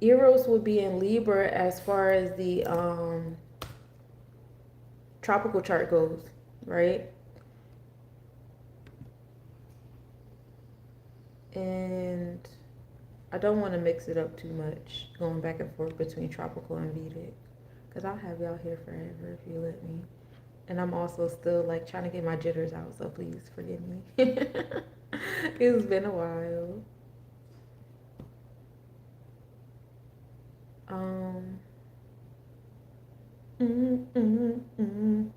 Eros would be in Libra as far as the tropical chart goes, right? And I don't want to mix it up too much, going back and forth between tropical and Vedic, because I'll have y'all here forever if you let me. And I'm also still like trying to get my jitters out, so please forgive me. It's been a while. Um, mm, mm, mm.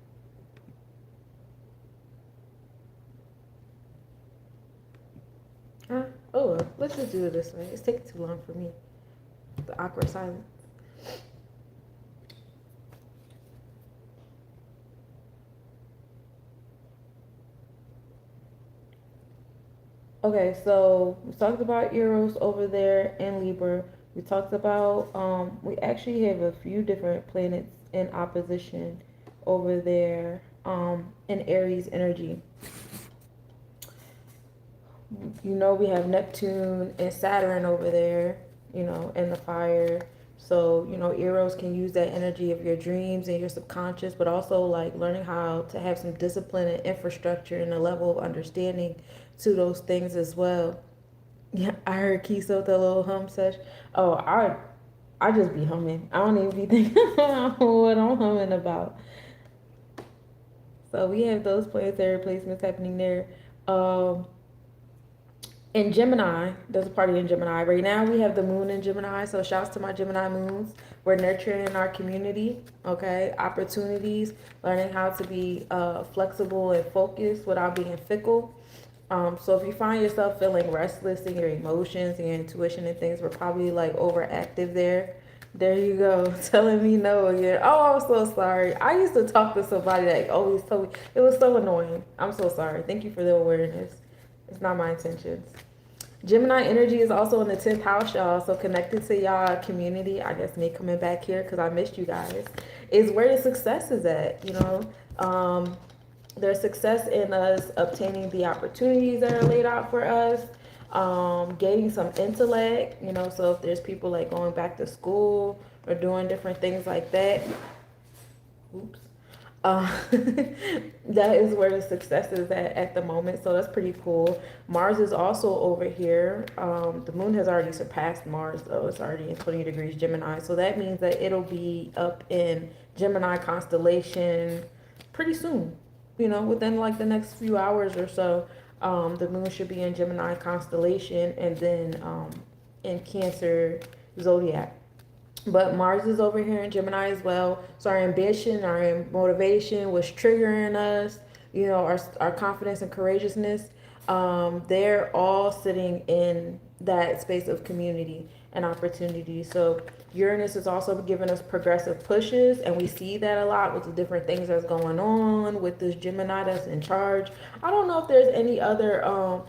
Oh, let's just do it this way. It's taking too long for me. The awkward silence. Okay, so we talked about Eros over there in Libra. We talked about we actually have a few different planets in opposition over there in Aries energy. You know, we have Neptune and Saturn over there, you know, in the fire. So, you know, Eros can use that energy of your dreams and your subconscious, but also like learning how to have some discipline and infrastructure and a level of understanding to those things as well. Yeah, I heard Kiso with the little hum sesh. Oh, I just be humming. I don't even be thinking about what I'm humming about. So we have those planetary placements happening there. Um, in Gemini, there's a party in Gemini. Right now we have the moon in Gemini. So shouts to my Gemini moons. We're nurturing our community, okay? Opportunities, learning how to be flexible and focused without being fickle. So if you find yourself feeling restless in your emotions and your intuition and things, we're probably like overactive there. There you go, telling me no again. Oh, I'm so sorry. I used to talk to somebody that always told me it was so annoying. I'm so sorry. Thank you for the awareness. It's not my intentions. Gemini energy is also in the 10th house, y'all. So connected to y'all community. I guess me coming back here because I missed you guys is where the success is at. You know, there's success in us obtaining the opportunities that are laid out for us, gaining some intellect, you know, so if there's people like going back to school or doing different things like that, oops, that is where the success is at the moment. So that's pretty cool. Mars is also over here. The moon has already surpassed Mars, though. It's already in 20 degrees Gemini. So that means that it'll be up in Gemini constellation pretty soon, you know, within like the next few hours or so. The moon should be in Gemini constellation and then in Cancer zodiac. But Mars is over here in Gemini as well. So our ambition, our motivation was triggering us, you know, our confidence and courageousness. They're all sitting in that space of community and opportunity. So Uranus is also giving us progressive pushes, and we see that a lot with the different things that's going on with this Gemini that's in charge. I don't know if there's any other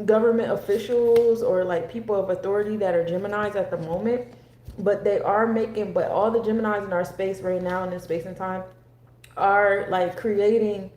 government officials or like people of authority that are Geminis at the moment, but they are making, but all the Geminis in our space right now in this space and time are like creating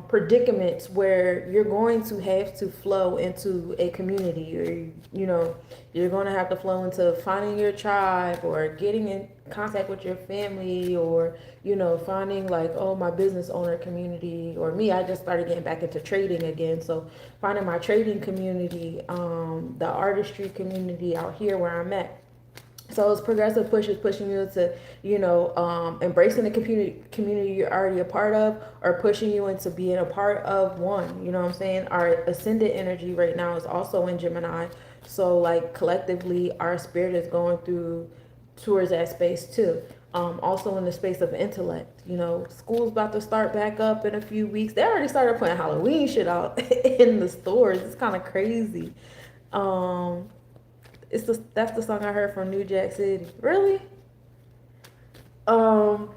predicaments where you're going to have to flow into a community, or you know, you're going to have to flow into finding your tribe or getting in contact with your family, or you know, finding like, oh, my business owner community, or me, I just started getting back into trading again, so finding my trading community, the artistry community out here where I'm at. So it's progressive push is pushing you to, you know, embracing the community you're already a part of, or pushing you into being a part of one. You know what I'm saying? Our ascendant energy right now is also in Gemini. So like collectively, our spirit is going through towards that space too. Also in the space of intellect. You know, school's about to start back up in a few weeks. They already started putting Halloween shit out in the stores. It's kind of crazy. Um, that's the song I heard from New Jack City. Really? Um,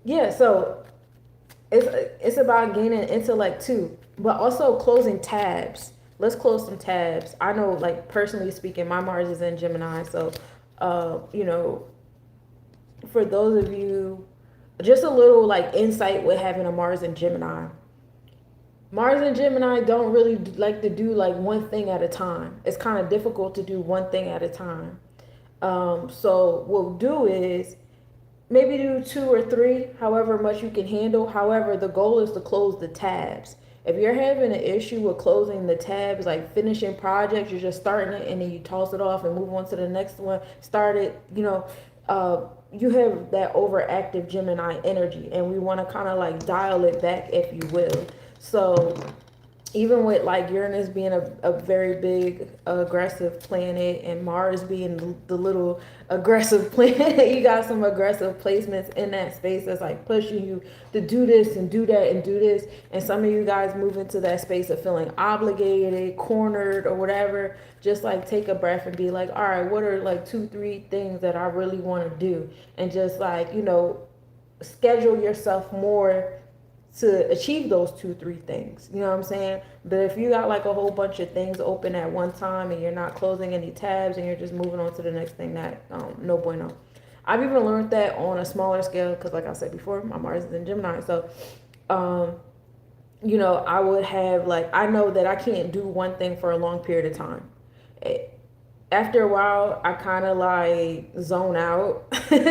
yeah, so it's about gaining intellect too, but also closing tabs. Let's close some tabs. I know, like personally speaking, my Mars is in Gemini, so you know, for those of you, just a little like insight with having a Mars in Gemini. Mars and Gemini don't really like to do like one thing at a time. It's kind of difficult to do one thing at a time. So what we'll do is maybe do two or three, however much you can handle. However, the goal is to close the tabs. If you're having an issue with closing the tabs, like finishing projects, you're just starting it and then you toss it off and move on to the next one, start it, you have that overactive Gemini energy, and we want to kind of like dial it back, if you will. So even with like Uranus being a very big aggressive planet and Mars being the little aggressive planet, you got some aggressive placements in that space that's like pushing you to do this and do that and do this. And some of you guys move into that space of feeling obligated, cornered, or whatever. Just like take a breath and be like, all right, what are like two, three things that I really want to do? And just like, schedule yourself more to achieve those two, three things. You know what I'm saying? But if you got like a whole bunch of things open at one time and you're not closing any tabs and you're just moving on to the next thing, that no bueno. I've even learned that on a smaller scale because, like I said before, my Mars is in Gemini. So, I would have like, I know that I can't do one thing for a long period of time. After a while, I kind of like zone out.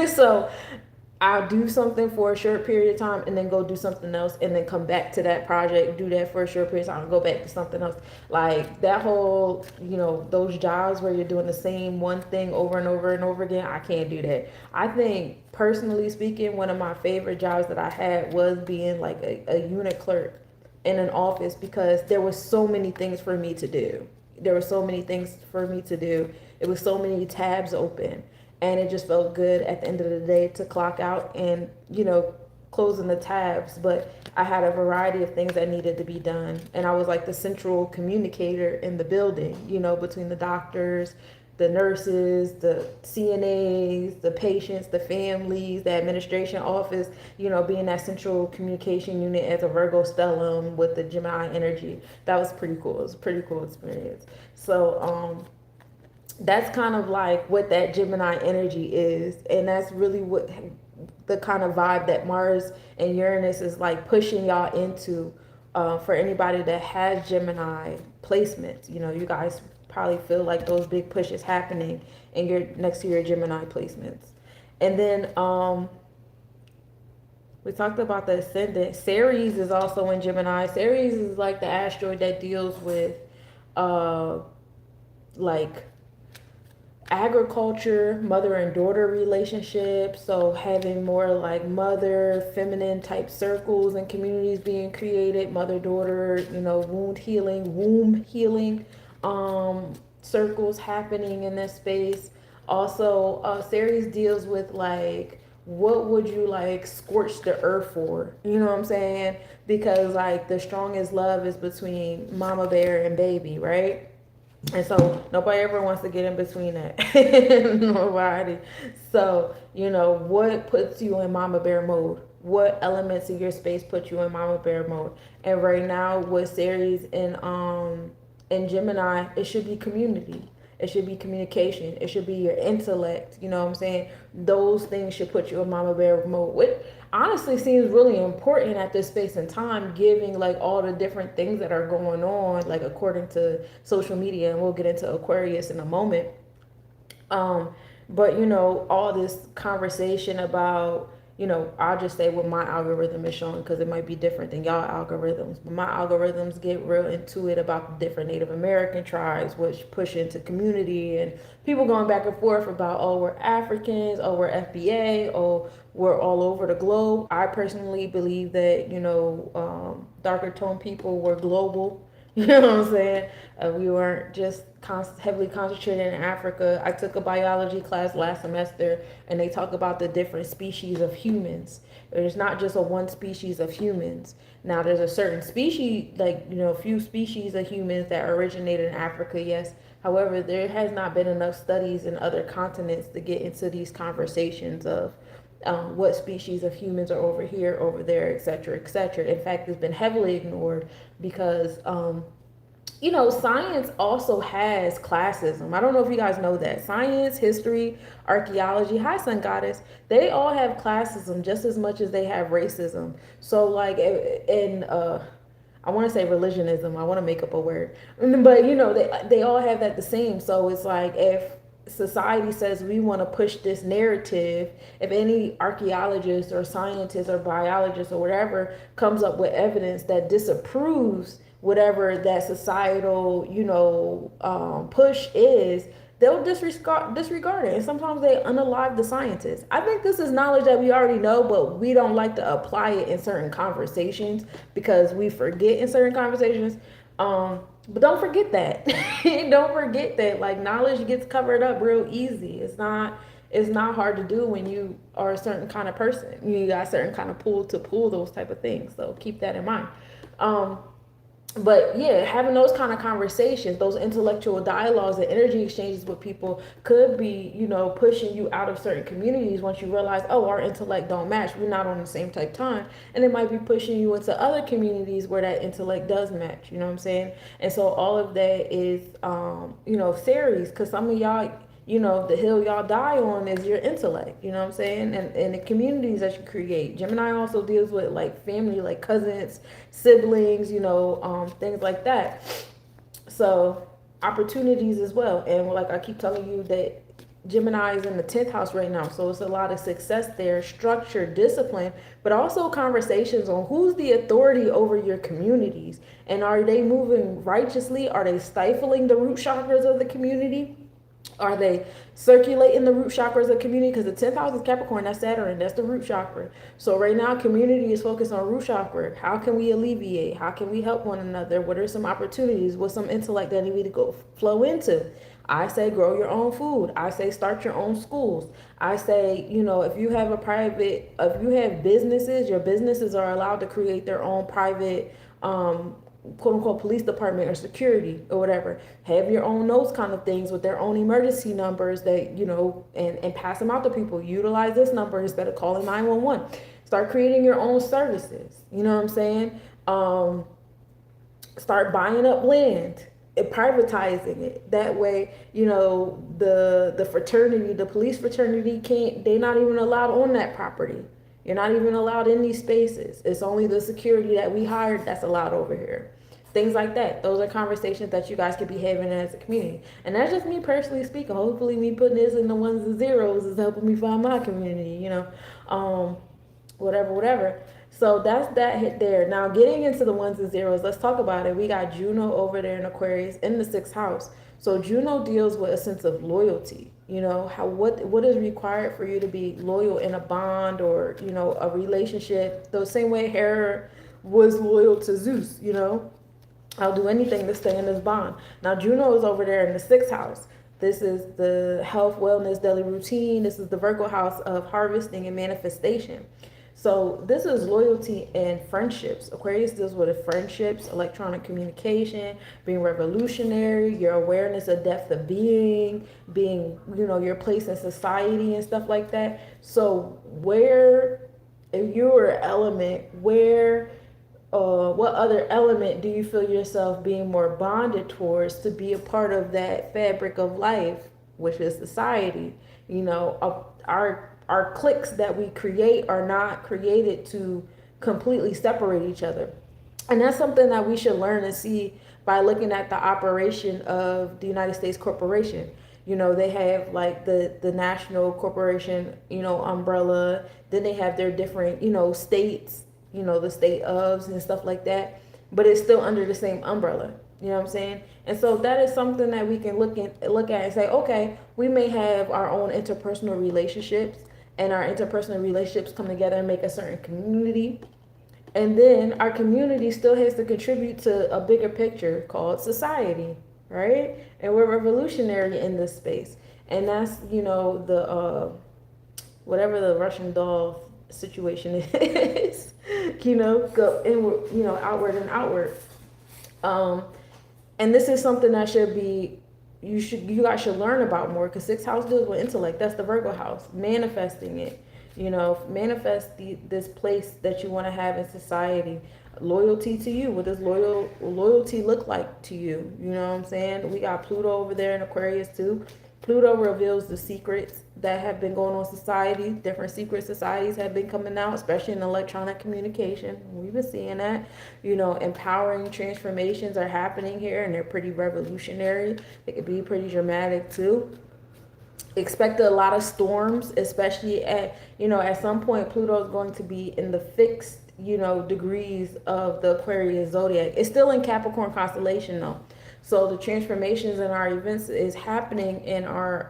So I'll do something for a short period of time and then go do something else and then come back to that project, do that for a short period of time, and go back to something else. Like that whole, those jobs where you're doing the same one thing over and over and over again, I can't do that. I think, personally speaking, one of my favorite jobs that I had was being like a unit clerk in an office because there was so many things for me to do. There were so many things for me to do. It was so many tabs open, and it just felt good at the end of the day to clock out and closing the tabs. But I had a variety of things that needed to be done, and I was like the central communicator in the building, between the doctors, the nurses, the CNAs, the patients, the families, the administration office, being that central communication unit as a Virgo stellium with the Gemini energy. That was pretty cool. It was a pretty cool experience. So that's kind of like what that Gemini energy is, and that's really what the kind of vibe that Mars and Uranus is like pushing y'all into. For anybody that has Gemini placements, you guys probably feel like those big pushes happening and you're next to your Gemini placements. And then we talked about the ascendant. Ceres is also in Gemini. Ceres is like the asteroid that deals with like agriculture, mother and daughter relationships. So having more like mother feminine type circles and communities being created, mother daughter, womb healing circles happening in this space. Also, Ceres deals with like, what would you like scorch the earth for? You know what I'm saying? Because like the strongest love is between mama bear and baby, right? And so nobody ever wants to get in between that. Nobody. So, what puts you in mama bear mode? What elements of your space put you in mama bear mode? And right now with Ceres in Gemini, it should be community. It should be communication. It should be your intellect. You know what I'm saying? Those things should put you in mama bear mode, which honestly seems really important at this space and time, giving like all the different things that are going on, like according to social media. And we'll get into Aquarius in a moment. But all this conversation about, I'll just say what my algorithm is showing because it might be different than y'all algorithms. But my algorithms get real into it about the different Native American tribes, which push into community and people going back and forth about, oh, we're Africans, oh, we're FBA, oh, we're all over the globe. I personally believe that, darker tone people were global. You know what I'm saying? We weren't just heavily concentrated in Africa. I took a biology class last semester, and they talk about the different species of humans. There's not just a one species of humans. Now, there's a certain species, like, a few species of humans that originated in Africa, yes. However, there has not been enough studies in other continents to get into these conversations of what species of humans are over here, over there, etc., etc. In fact, it's been heavily ignored because, science also has classism. I don't know if you guys know that. Science, history, archaeology, hi, sun goddess, they all have classism just as much as they have racism. So, like, I want to say religionism. I want to make up a word, but you know, they all have that the same. So it's like if society says we want to push this narrative, if any archaeologist or scientist or biologist or whatever comes up with evidence that disapproves whatever that societal, you know, push is, they'll disregard it. And sometimes they unalive the scientists. I think this is knowledge that we already know, but we don't like to apply it in certain conversations because we forget in certain conversations. But don't forget that. Don't forget that like knowledge gets covered up real easy. It's not hard to do when you are a certain kind of person. You got a certain kind of pull to pull those type of things. So keep that in mind. But yeah, having those kind of conversations, those intellectual dialogues and energy exchanges with people could be, you know, pushing you out of certain communities once you realize, oh, our intellect don't match. We're not on the same type time. And it might be pushing you into other communities where that intellect does match. You know what I'm saying? And so all of that is, you know, series, because some of y'all, you know, the hill y'all die on is your intellect, you know what I'm saying? And the communities that you create. Gemini also deals with like family, like cousins, siblings, you know, things like that. So opportunities as well. And like I keep telling you that Gemini is in the 10th house right now. So it's a lot of success there, structure, discipline, but also conversations on who's the authority over your communities. And are they moving righteously? Are they stifling the root chakras of the community? Are they circulating the root chakras of the community? Because the 10th house is Capricorn, that's Saturn, that's the root chakra. So right now, community is focused on root chakra. How can we alleviate? How can we help one another? What are some opportunities? What's some intellect that need to go flow into? I say grow your own food. I say start your own schools. I say, you know, if you have businesses, your businesses are allowed to create their own private quote unquote police department or security or whatever. Have your own those kind of things with their own emergency numbers that, you know, and pass them out to people. Utilize this number instead of calling 911. Start creating your own services. You know what I'm saying? Start buying up land and privatizing it. That way, you know, the fraternity, the police fraternity they're not even allowed on that property. You're not even allowed in these spaces. It's only the security that we hired that's allowed over here. Things like that. Those are conversations that you guys could be having as a community. And that's just me personally speaking. Hopefully me putting this in the ones and zeros is helping me find my community, you know, whatever. So that's that hit there. Now getting into the ones and zeros, let's talk about it. We got Juno over there in Aquarius in the 6th house. So Juno deals with a sense of loyalty. You know, what is required for you to be loyal in a bond or, you know, a relationship. The same way Hera was loyal to Zeus, you know. I'll do anything to stay in this bond. Now Juno is over there in the 6th house. This is the health, wellness, daily routine. This is the Virgo house of harvesting and manifestation. So this is loyalty and friendships. Aquarius deals with friendships, electronic communication, being revolutionary, your awareness of depth of being, you know, your place in society and stuff like that. So if you're an element, what other element do you feel yourself being more bonded towards to be a part of that fabric of life, which is society? You know, our cliques that we create are not created to completely separate each other. And that's something that we should learn and see by looking at the operation of the United States corporation. You know, they have like the national corporation, you know, umbrella. Then they have their different, you know, states, you know, the state ofs and stuff like that. But it's still under the same umbrella. You know what I'm saying? And so that is something that we can look at and say, okay, we may have our own interpersonal relationships, and our interpersonal relationships come together and make a certain community. And then our community still has to contribute to a bigger picture called society, right? And we're revolutionary in this space. And that's, you know, the whatever the Russian doll situation is, you know, go inward, you know, outward and outward. And this is something that should be, you guys should learn about more, because 6th house deals with intellect. That's the Virgo house, manifesting it. You know, manifest this place that you want to have in society. Loyalty to you. What does loyalty look like to you? You know what I'm saying? We got Pluto over there in Aquarius too. Pluto reveals the secrets that have been going on in society. Different secret societies have been coming out, especially in electronic communication. We've been seeing that. Empowering transformations are happening here, and they're pretty revolutionary. They could be pretty dramatic too. Expect a lot of storms, especially at some point Pluto is going to be in the fixed degrees of the Aquarius zodiac. It's still in Capricorn constellation though, so the transformations in our events is happening in our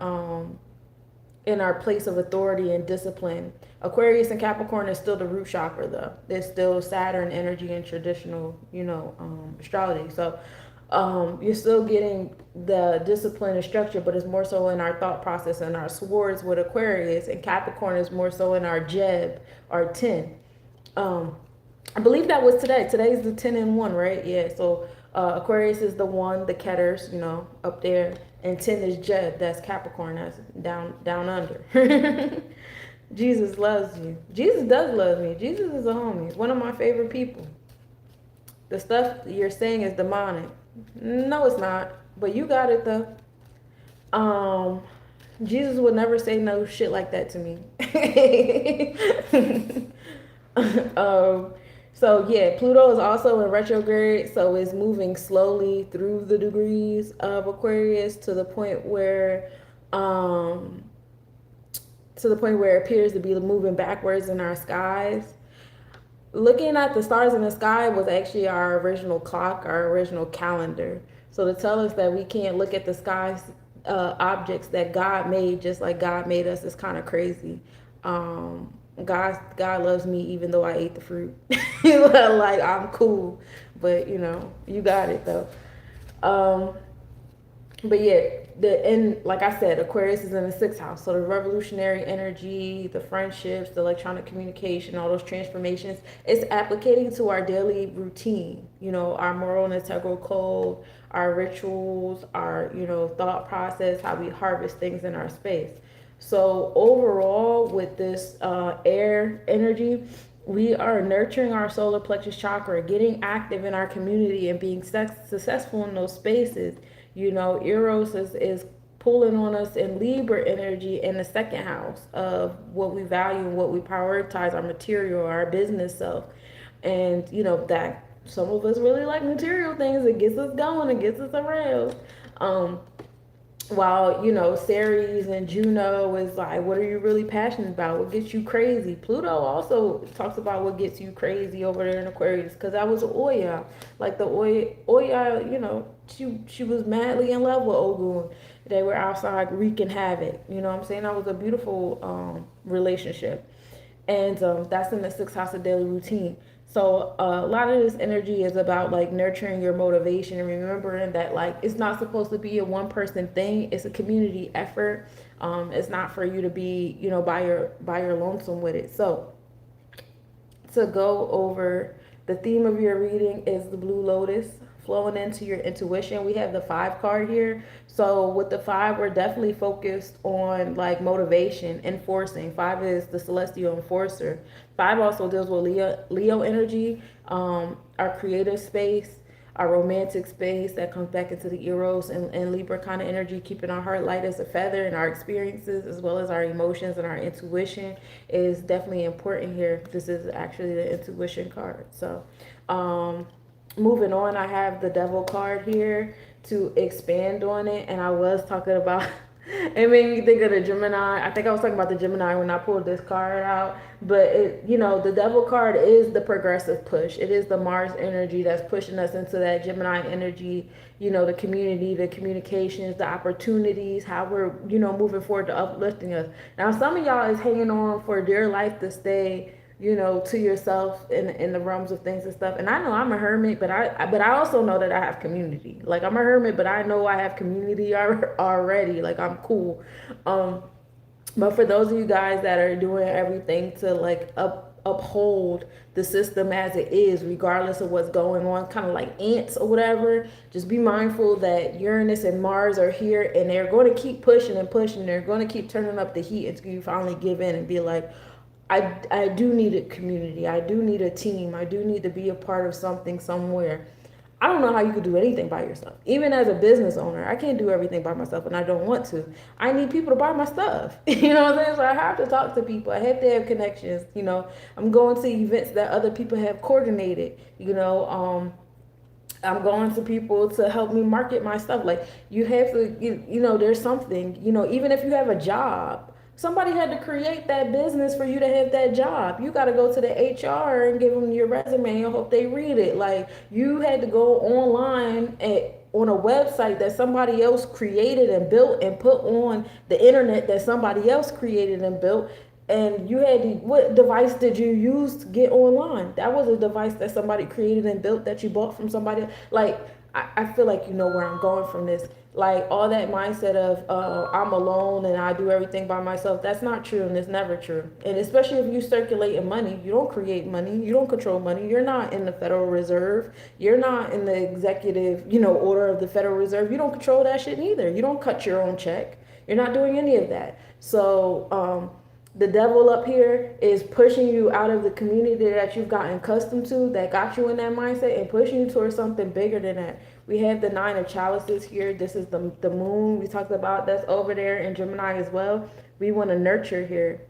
place of authority and discipline. Aquarius and Capricorn is still the root chakra though. There's still Saturn energy in traditional astrology. So you're still getting the discipline and structure, but it's more so in our thought process and our swords with Aquarius, and Capricorn is more so in our Jeb, our 10. I believe that was today. Today's the 10 and 1, right? Yeah. So Aquarius is the 1, the Ketters, up there, and 10 is Jeb. That's Capricorn. That's down under. Jesus loves you. Jesus does love me. Jesus is a homie. He's one of my favorite people. The stuff you're saying is demonic. No, it's not. But you got it though. Jesus would never say no shit like that to me. So yeah, Pluto is also in retrograde, so it's moving slowly through the degrees of Aquarius to the point where it appears to be moving backwards in our skies. Looking at the stars in the sky was actually our original clock, our original calendar. So to tell us that we can't look at the skies, objects that God made, just like God made us, is kind of crazy. God loves me even though I ate the fruit. Like, I'm cool, but you got it though. But yeah, like I said, Aquarius is in the 6th house. So the revolutionary energy, the friendships, the electronic communication, all those transformations, it's applicating to our daily routine, our moral and integral code, our rituals, our, thought process, how we harvest things in our space. So overall, with this air energy, we are nurturing our solar plexus chakra, getting active in our community and being successful in those spaces. Eros is pulling on us in Libra energy in the 2nd house of what we value and what we prioritize, our material, our business self. And, that some of us really like material things. It gets us going, it gets us aroused. While, Ceres and Juno is like, what are you really passionate about? What gets you crazy? Pluto also talks about what gets you crazy over there in Aquarius, because that was Oya. Like the Oya, she was madly in love with Ogun. They were outside wreaking havoc. You know what I'm saying? That was a beautiful relationship. And that's in the 6th house of daily routine. So a lot of this energy is about like nurturing your motivation and remembering that like it's not supposed to be a one person thing. It's a community effort. It's not for you to be, by your lonesome with it. So to go over the theme of your reading is the Blue Lotus, flowing into your intuition. We have the 5 card here. So with the 5, we're definitely focused on like motivation, enforcing. 5 is the celestial enforcer. 5 also deals with Leo energy, our creative space, our romantic space that comes back into the Eros and Libra kind of energy, keeping our heart light as a feather, and our experiences as well as our emotions and our intuition is definitely important here. This is actually the intuition card. So moving on, I have the Devil card here to expand on it, and I was talking about it made me think of the Gemini. I think I was talking about the Gemini when I pulled this card out. But the Devil card is the progressive push. It is the Mars energy that's pushing us into that Gemini energy. The community, the communications, the opportunities, how we're moving forward to uplifting us. Now, some of y'all is hanging on for dear life to stay to yourself in the realms of things and stuff. And I know I'm a hermit, but I also know that I have community. Like, I'm a hermit, but I know I have community already. Like, I'm cool. But for those of you guys that are doing everything to like uphold the system as it is, regardless of what's going on, kind of like ants or whatever, just be mindful that Uranus and Mars are here, and they're going to keep pushing and pushing. They're going to keep turning up the heat until you finally give in and be like, I do need a community. I do need a team. I do need to be a part of something somewhere. I don't know how you could do anything by yourself. Even as a business owner, I can't do everything by myself, and I don't want to. I need people to buy my stuff. You know what I'm saying? So I have to talk to people. I have to have connections. You know, I'm going to events that other people have coordinated. You know, I'm going to people to help me market my stuff. Like, you have to, you know, there's something, you know, even if you have a job, somebody had to create that business for you to have that job. You got to go to the HR and give them your resume and hope they read it. Like, you had to go online on a website that somebody else created and built and put on the internet that somebody else created and built. And you had to, what device did you use to get online? That was a device that somebody created and built that you bought from somebody. Like, I feel like you know where I'm going from this. Like, all that mindset of I'm alone and I do everything by myself, that's not true, and it's never true. And especially if you circulating money, you don't create money, you don't control money. You're not in the Federal Reserve, you're not in the executive, you know, order of the Federal Reserve. You don't control that shit neither. You don't cut your own check. You're not doing any of that. So the devil up here is pushing you out of the community that you've gotten accustomed to, that got you in that mindset, and pushing you towards something bigger than that. We have the Nine of Chalices here. This is the moon we talked about. That's over there in Gemini as well. We want to nurture here.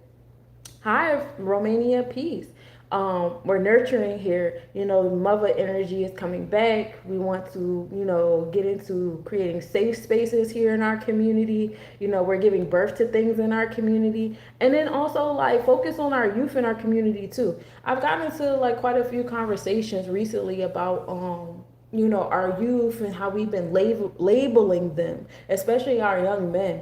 Hi, Romania, peace. We're nurturing here. You know, mother energy is coming back. We want to, you know, get into creating safe spaces here in our community. You know, we're giving birth to things in our community. And then also, like, focus on our youth in our community too. I've gotten into like quite a few conversations recently about you know, our youth and how we've been labeling them, especially our young men.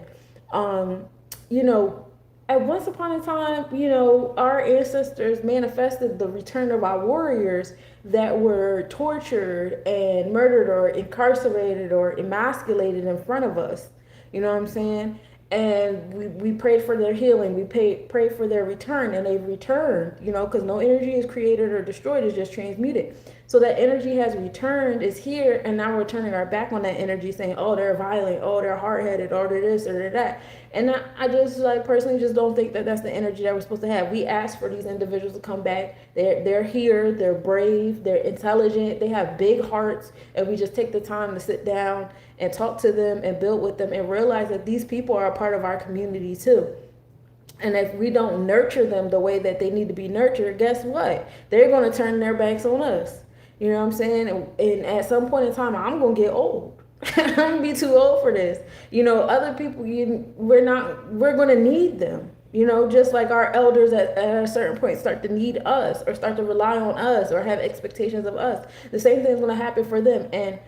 You know, at once upon a time, you know, our ancestors manifested the return of our warriors that were tortured and murdered or incarcerated or emasculated in front of us. You know what I'm saying? And we prayed for their healing. We prayed for their return, and they've returned, you know, because no energy is created or destroyed, it's just transmuted. So that energy has returned, is here, and now we're turning our back on that energy, saying, oh, they're violent, oh, they're hard-headed, oh, they're this or they're that. And I just, like, personally just don't think that that's the energy that we're supposed to have. We asked for these individuals to come back. They're here, they're brave, they're intelligent, they have big hearts, and we just take the time to sit down and talk to them and build with them and realize that these people are a part of our community too. And if we don't nurture them the way that they need to be nurtured, guess what? They're going to turn their backs on us. You know what I'm saying? And at some point in time, I'm going to get old. I'm going to be too old for this. You know, other people, we're going to need them. You know, just like our elders at a certain point start to need us or start to rely on us or have expectations of us. The same thing is going to happen for them. And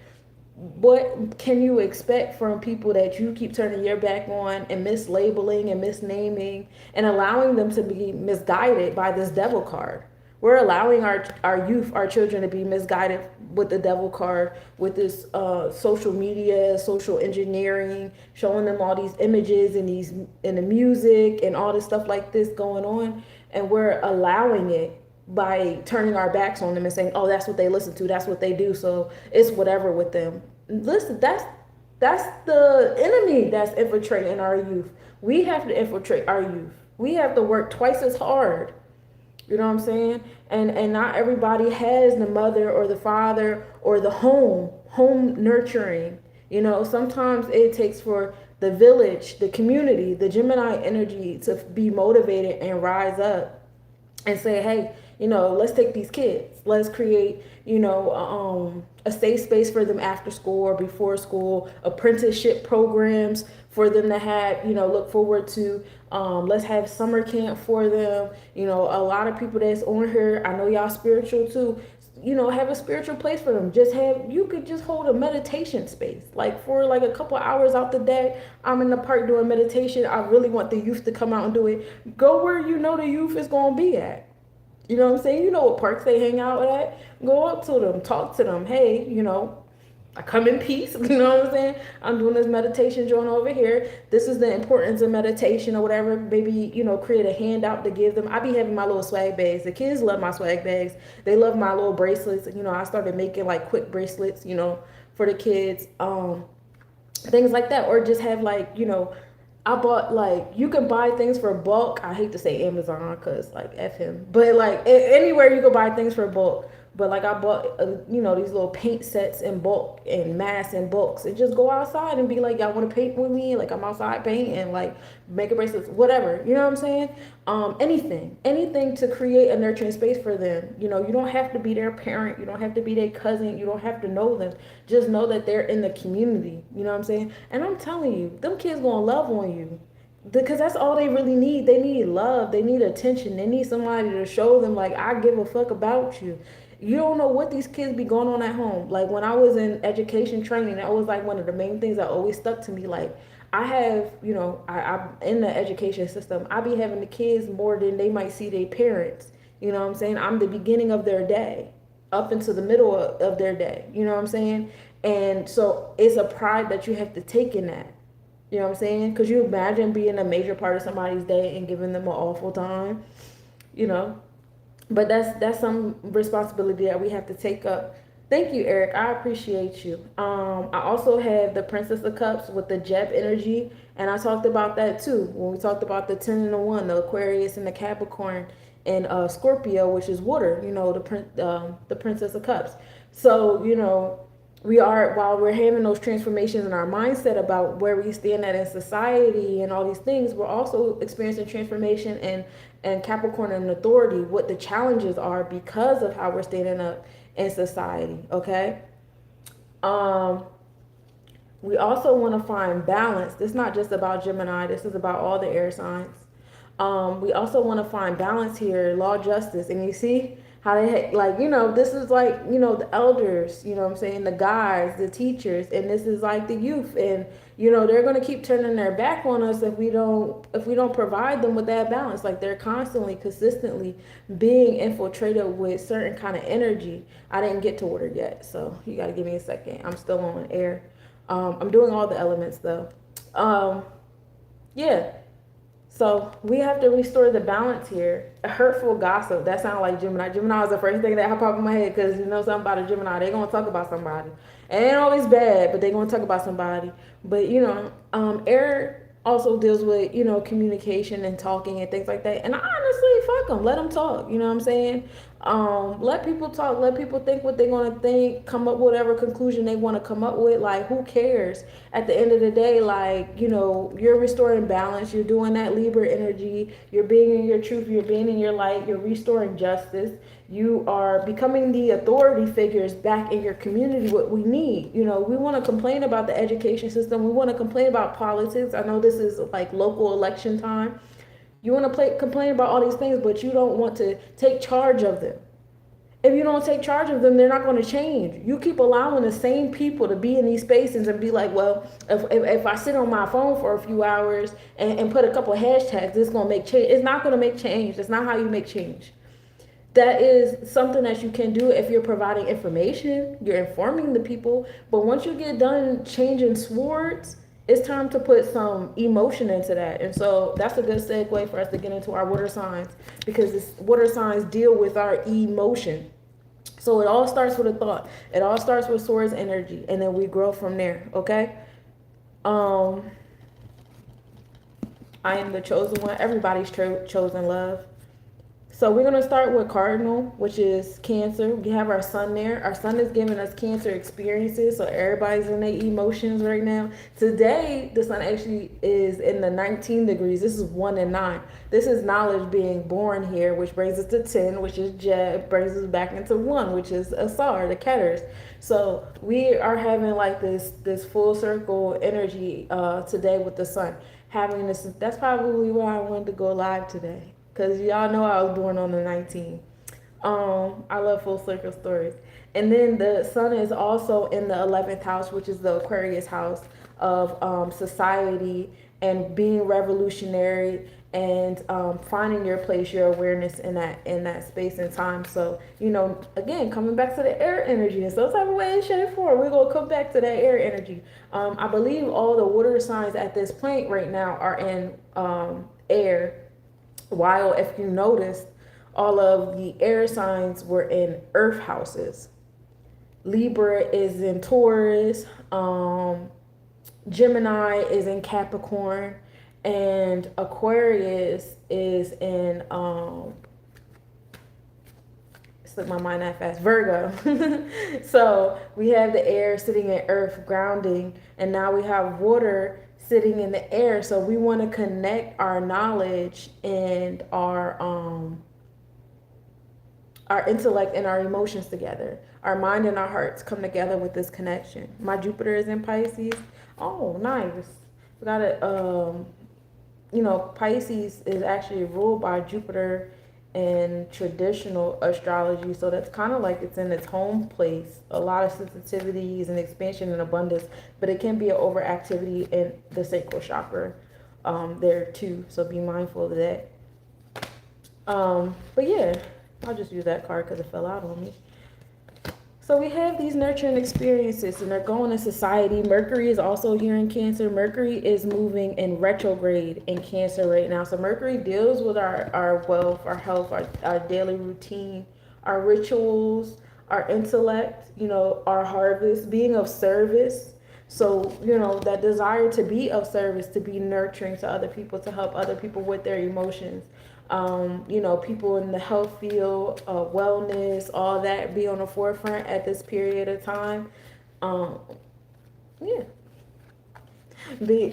what can you expect from people that you keep turning your back on and mislabeling and misnaming and allowing them to be misguided by this devil card? We're allowing our youth, our children, to be misguided with the devil card, with this social media, social engineering, showing them all these images and the music and all this stuff like this going on. And we're allowing it by turning our backs on them and saying, oh, that's what they listen to, that's what they do, so it's whatever with them. Listen, that's the enemy that's infiltrating our youth. We have to infiltrate our youth. We have to work twice as hard. You know what I'm saying? And not everybody has the mother or the father or the home nurturing. You know, sometimes it takes for the village, the community, the Gemini energy to be motivated and rise up and say, hey, you know, let's take these kids. Let's create, you know, a safe space for them after school or before school, apprenticeship programs for them to have, you know, look forward to. Let's have summer camp for them. You know, a lot of people that's on here, I know y'all spiritual too, you know, have a spiritual place for them. You could just hold a meditation space. Like for like a couple hours out the day, I'm in the park doing meditation. I really want the youth to come out and do it. Go where you know the youth is going to be at. You know what I'm saying? You know what parks they hang out at. Go up to them, talk to them. Hey, you know, I come in peace. You know what I'm saying? I'm doing this meditation joint over here. This is the importance of meditation or whatever. Maybe, you know, create a handout to give them. I be having my little swag bags. The kids love my swag bags. They love my little bracelets. You know, I started making like quick bracelets, you know, for the kids. Things like that. Or just have like, you know, I bought like, you can buy things for bulk. I hate to say Amazon because like F him. But like anywhere you can buy things for bulk But like I bought, these little paint sets in bulk and mass in bulks, and just go outside and be like, y'all want to paint with me? Like I'm outside painting, like making bracelets, whatever. You know what I'm saying? Anything to create a nurturing space for them. You don't have to be their parent. You don't have to be their cousin. You don't have to know them. Just know that they're in the community. You know what I'm saying? And I'm telling you, them kids gonna love on you. Because that's all they really need. They need love. They need attention. They need somebody to show them, like, I give a fuck about you. You don't know what these kids be going on at home. Like when I was in education training, that was like one of the main things that always stuck to me. Like I have, I'm in the education system. I be having the kids more than they might see their parents. You know what I'm saying? I'm the beginning of their day up into the middle of their day. You know what I'm saying? And so it's a pride that you have to take in that. You know what I'm saying? Could you imagine being a major part of somebody's day and giving them an awful time? You know? But that's some responsibility that we have to take up. Thank you, Eric. I appreciate you. I also have the Princess of Cups with the Jeb energy, and I talked about that too when we talked about the 10 and the 1, the Aquarius and the Capricorn and Scorpio, which is water. The Princess of Cups. So we are, while we're having those transformations in our mindset about where we stand at in society and all these things, we're also experiencing transformation and Capricorn and authority, what the challenges are because of how we're standing up in society. Okay. We also want to find balance. This is not just about Gemini. This is about all the air signs. We also want to find balance here, law, justice. And you see how they this is like, the elders, what I'm saying, the guys, the teachers, and this is like the youth. And, they're going to keep turning their back on us if we don't provide them with that balance. Like they're constantly, consistently being infiltrated with certain kind of energy. I didn't get to water yet, so you got to give me a second. I'm still on air. I'm doing all the elements though. Yeah. So we have to restore the balance here. A hurtful gossip, that sounds like Gemini. Gemini is the first thing that popped in my head because something about a Gemini. They're going to talk about somebody. And it ain't always bad, but they're going to talk about somebody. But, air also deals with, communication and talking and things like that. And I honestly, fuck them. Let them talk. You know what I'm saying? Let people talk. Let people think what they're going to think. Come up with whatever conclusion they want to come up with. Like, who cares? At the end of the day, like, you're restoring balance. You're doing that Libra energy. You're being in your truth. You're being in your light. You're restoring justice. You are becoming the authority figures back in your community, what we need. We want to complain about the education system. We want to complain about politics. I know this is like local election time. You want to complain about all these things, but you don't want to take charge of them. If you don't take charge of them, they're not going to change. You keep allowing the same people to be in these spaces and be like, well, if I sit on my phone for a few hours and put a couple of hashtags, it's going to make change. It's not going to make change. That's not how you make change. That is something that you can do if you're providing information, you're informing the people. But once you get done changing swords, it's time to put some emotion into that. And so that's a good segue for us to get into our water signs, because this water signs deal with our emotion. So it all starts with a thought. It all starts with swords energy, and then we grow from there. Okay. I am the chosen one. Everybody's chosen, love. So we're going to start with Cardinal, which is Cancer. We have our sun there. Our sun is giving us Cancer experiences. So everybody's in their emotions right now. Today, the sun actually is in the 19 degrees. This is 1 and 9. This is knowledge being born here, which brings us to 10, which is Jeb, brings us back into 1, which is Asar, the Ketters. So we are having like this full circle energy today with the sun. Having this, that's probably why I wanted to go live today. Because y'all know I was born on the 19th. I love full circle stories. And then the sun is also in the 11th house, which is the Aquarius house of society and being revolutionary and finding your place, your awareness in that space and time. So, again, coming back to the air energy in some type of way, shape, form, we're going to come back to that air energy. I believe all the water signs at this point right now are in air. While if you noticed, all of the air signs were in earth houses. Libra is in Taurus, Gemini is in Capricorn, and Aquarius is in slipped my mind that fast. Virgo. So we have the air sitting in earth, grounding, and now we have water sitting in the air. So we want to connect our knowledge and our intellect and our emotions together. Our mind and our hearts come together with this connection. My Jupiter is in Pisces. Oh, nice. We got it. Pisces is actually ruled by Jupiter in traditional astrology. So that's kind of like it's in its home place. A lot of sensitivities and expansion and abundance, but it can be an overactivity in the sacral chakra there too. So be mindful of that. But yeah, I'll just use that card because it fell out on me. So we have these nurturing experiences and they're going in society. Mercury is also here in Cancer. Mercury is moving in retrograde in Cancer right now. So Mercury deals with our wealth, our health, our daily routine, our rituals, our intellect, our harvest, being of service. So, that desire to be of service, to be nurturing to other people, to help other people with their emotions. People in the health field, wellness, all that be on the forefront at this period of time. Yeah.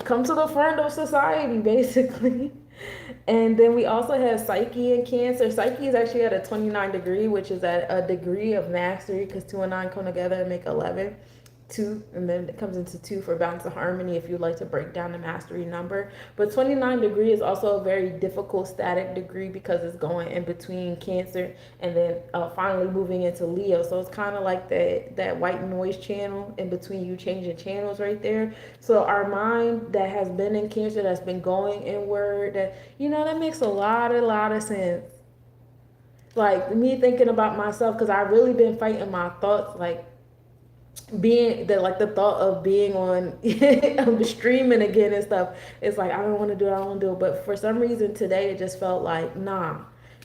Come to the front of society, basically. And then we also have Psyche in Cancer. Psyche is actually at a 29 degree, which is at a degree of mastery because 2 and 9 come together and make 11. 2, and then it comes into 2 for balance of harmony if you'd like to break down the mastery number. But 29 degree is also a very difficult static degree because it's going in between Cancer and then finally moving into Leo. So it's kind of like that white noise channel in between you changing channels right there. So our mind that has been in Cancer, that's been going inward, that makes a lot of sense. Like me thinking about myself, because I've really been fighting my thoughts, like the thought of being on streaming again and stuff. It's like I don't want to do it, but for some reason today it just felt like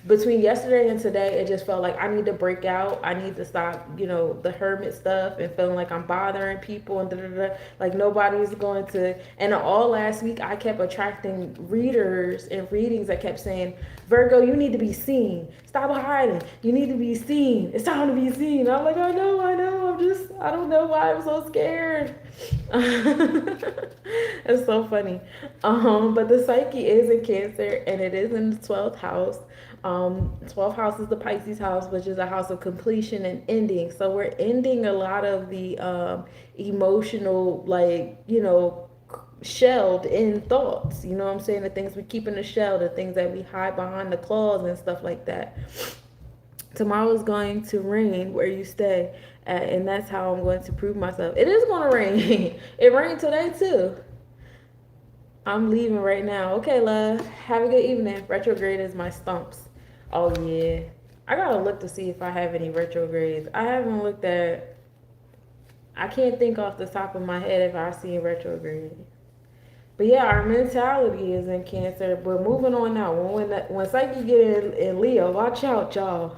between yesterday and today it just felt like I need to break out. I need to stop the hermit stuff and feeling like I'm bothering people and like nobody's going to. And all last week I kept attracting readers and readings that kept saying, Virgo, you need to be seen, stop hiding, you need to be seen, it's time to be seen. I'm like, I know, I don't know why I'm so scared. It's so funny. But the Psyche is in Cancer and it is in the 12th house. 12th house is the Pisces house, which is a house of completion and ending. So we're ending a lot of the emotional, shelled in thoughts. You know what I'm saying? The things we keep in the shell, the things that we hide behind the claws and stuff like that. Tomorrow is going to rain where you stay, and that's how I'm going to prove myself. It is going to rain. It rained today too. I'm leaving right now. Okay, love. Have a good evening. Retrograde is my stumps. Oh, yeah. I got to look to see if I have any retrogrades. I haven't looked at... I can't think off the top of my head if I see a retrograde. But yeah, our mentality is in Cancer. But moving on now. When Psyche get in Leo, watch out, y'all.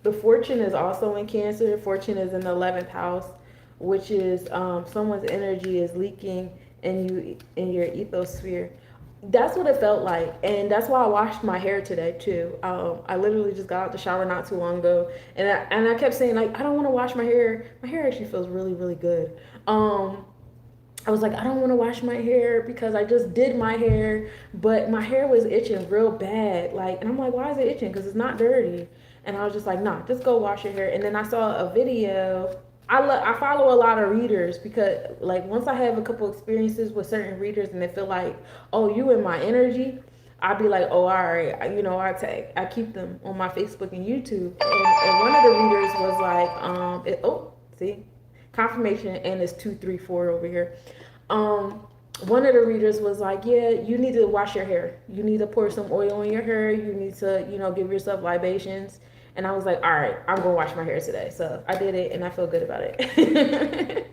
The fortune is also in Cancer. Fortune is in the 11th house, which is someone's energy is leaking in your ethosphere. That's what it felt like, and that's why I washed my hair today too. I literally just got out the shower not too long ago, and I kept saying like I don't want to wash my hair. My hair actually feels really, really good. I was like, I don't want to wash my hair because I just did my hair, but my hair was itching real bad. And I'm like, why is it itching? Because it's not dirty. And I was just like, nah, just go wash your hair. And then I saw a video. I follow a lot of readers because once I have a couple experiences with certain readers and they feel like, oh, you in my energy, I'll be like, oh, all right, I keep them on my Facebook and YouTube. And one of the readers was like, confirmation, and it's 234 over here. One of the readers was like, yeah, you need to wash your hair. You need to pour some oil in your hair. You need to, give yourself libations. And I was like, all right, I'm going to wash my hair today. So I did it and I feel good about it.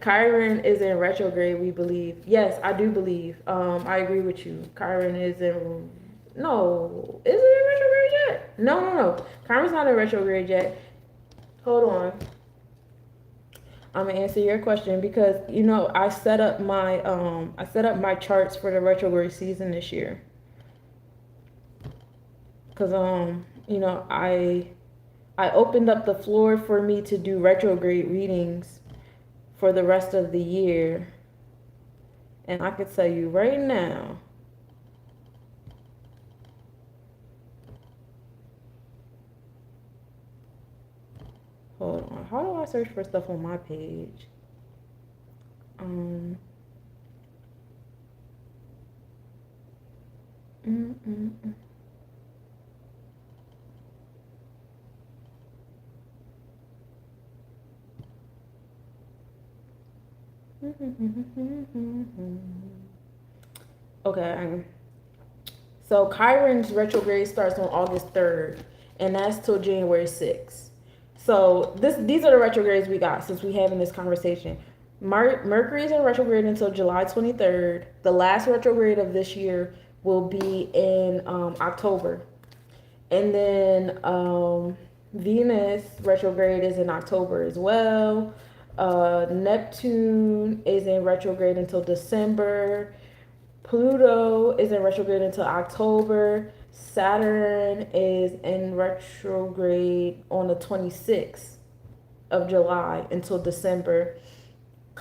Chiron is in retrograde, we believe. Yes, I do believe. I agree with you. Chiron is in... No. Is it in retrograde yet? No. Chiron's not in retrograde yet. Hold on. I'm gonna answer your question because I set up my charts for the retrograde season this year. Cause you know, I opened up the floor for me to do retrograde readings for the rest of the year. And I could tell you right now, hold on, how do I search for stuff on my page? Um, mm, mm, mm. Okay. So Chiron's retrograde starts on August 3rd, and that's till January 6th. So these are the retrogrades we got since we having this conversation. Mercury is in retrograde until July 23rd. The last retrograde of this year will be in October. And then Venus retrograde is in October as well. Neptune is in retrograde until December. Pluto is in retrograde until October. Saturn is in retrograde on the 26th of July until December.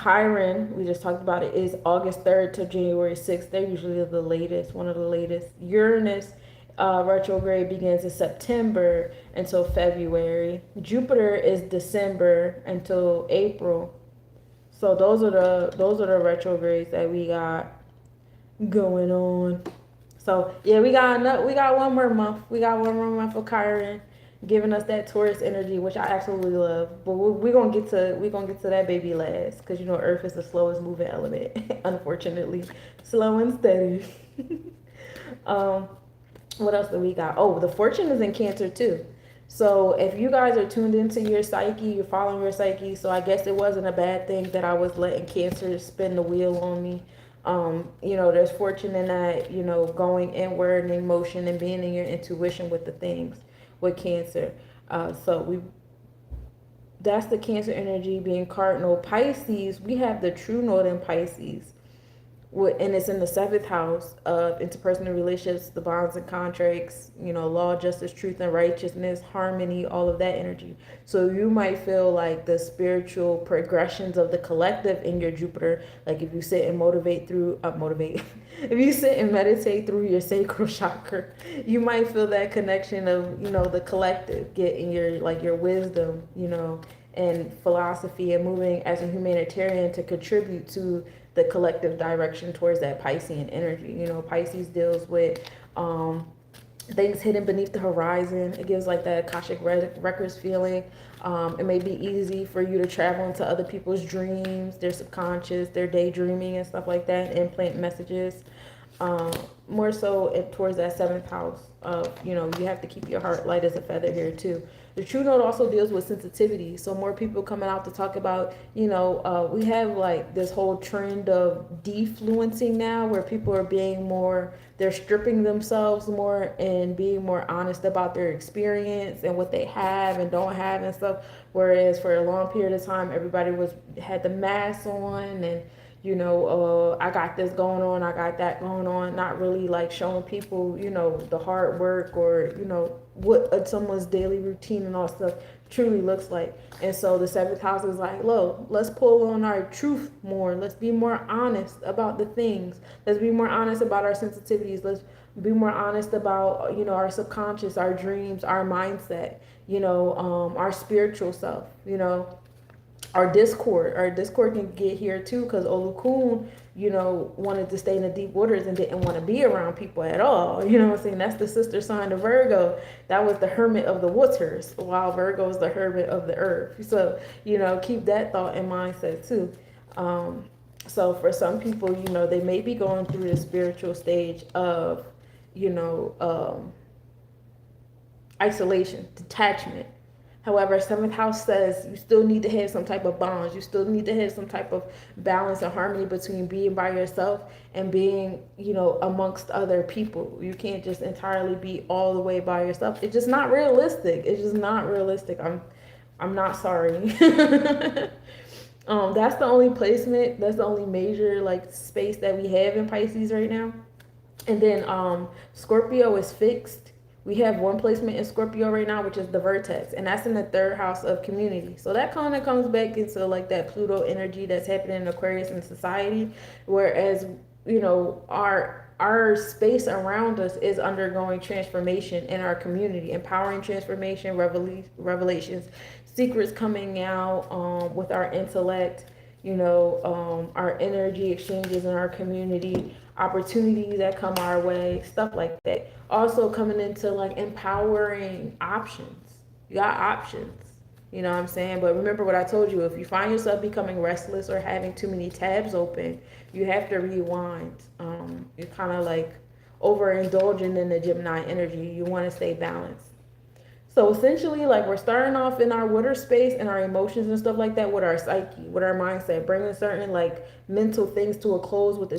Chiron, we just talked about it, is August 3rd to January 6th. They're usually the latest, one of the latest. Uranus retrograde begins in September until February. Jupiter is December until April. So those are the retrogrades that we got going on. So yeah, we got one more month. We got one more month of Chiron giving us that Taurus energy, which I absolutely love. But we're gonna get to that baby last, because you know Earth is the slowest moving element, unfortunately, slow and steady. What else do we got? Oh, the fortune is in Cancer too. So if you guys are tuned into your psyche, you're following your psyche. So I guess it wasn't a bad thing that I was letting Cancer spin the wheel on me. You know, there's fortune in that, you know, going inward and emotion and being in your intuition with the things with Cancer. That's the Cancer energy being cardinal. Pisces, we have the true north in Pisces, and it's in the seventh house of interpersonal relationships, the bonds and contracts, you know, law, justice, truth, and righteousness, harmony, all of that energy. So you might feel like the spiritual progressions of the collective in your Jupiter, like if you sit and if you sit and meditate through your sacral chakra, you might feel that connection of, you know, the collective, getting your wisdom, you know, and philosophy, and moving as a humanitarian to contribute to the collective direction towards that Piscean energy. You know, Pisces deals with things hidden beneath the horizon. It gives like that Akashic records feeling. It may be easy for you to travel into other people's dreams, their subconscious, their daydreaming and stuff like that, and implant messages. More so towards that seventh house of, you know, you have to keep your heart light as a feather here too. The true note also deals with sensitivity. So more people coming out to talk about, you know, we have like this whole trend of defluencing now, where people are being more, they're stripping themselves more and being more honest about their experience and what they have and don't have and stuff. Whereas for a long period of time, everybody had the mask on and, you know, I got this going on, I got that going on, not really like showing people, you know, the hard work or, you know, what someone's daily routine and all stuff truly looks like. And so the seventh house is like, look, let's pull on our truth more. Let's be more honest about the things. Let's be more honest about our sensitivities. Let's be more honest about, you know, our subconscious, our dreams, our mindset, you know, our spiritual self, you know. Our discord can get here too, because Olukun, you know, wanted to stay in the deep waters and didn't want to be around people at all. You know what I'm saying? That's the sister sign of Virgo. That was the hermit of the waters, while Virgo is the hermit of the earth. So, you know, keep that thought in mindset too. So for some people, you know, they may be going through the spiritual stage of, you know, isolation, detachment. However, seventh house says you still need to have some type of bonds. You still need to have some type of balance and harmony between being by yourself and being, you know, amongst other people. You can't just entirely be all the way by yourself. It's just not realistic. It's just not realistic. I'm not sorry. That's the only placement. That's the only major like space that we have in Pisces right now. And then Scorpio is fixed, We have one placement in Scorpio right now, which is the vertex, and that's in the third house of community. So that kind of comes back into like that Pluto energy that's happening in Aquarius and society, whereas our space around us is undergoing transformation in our community, empowering transformation, revelations, secrets coming out with our intellect, our energy exchanges in our community, opportunities that come our way, stuff like that. Also coming into like empowering options. You got options. You know what I'm saying? But remember what I told you. If you find yourself becoming restless or having too many tabs open, you have to rewind. You're kind of like overindulging in the Gemini energy. You want to stay balanced. So essentially, like we're starting off in our water space and our emotions and stuff like that with our psyche, with our mindset, bringing certain like mental things to a close with the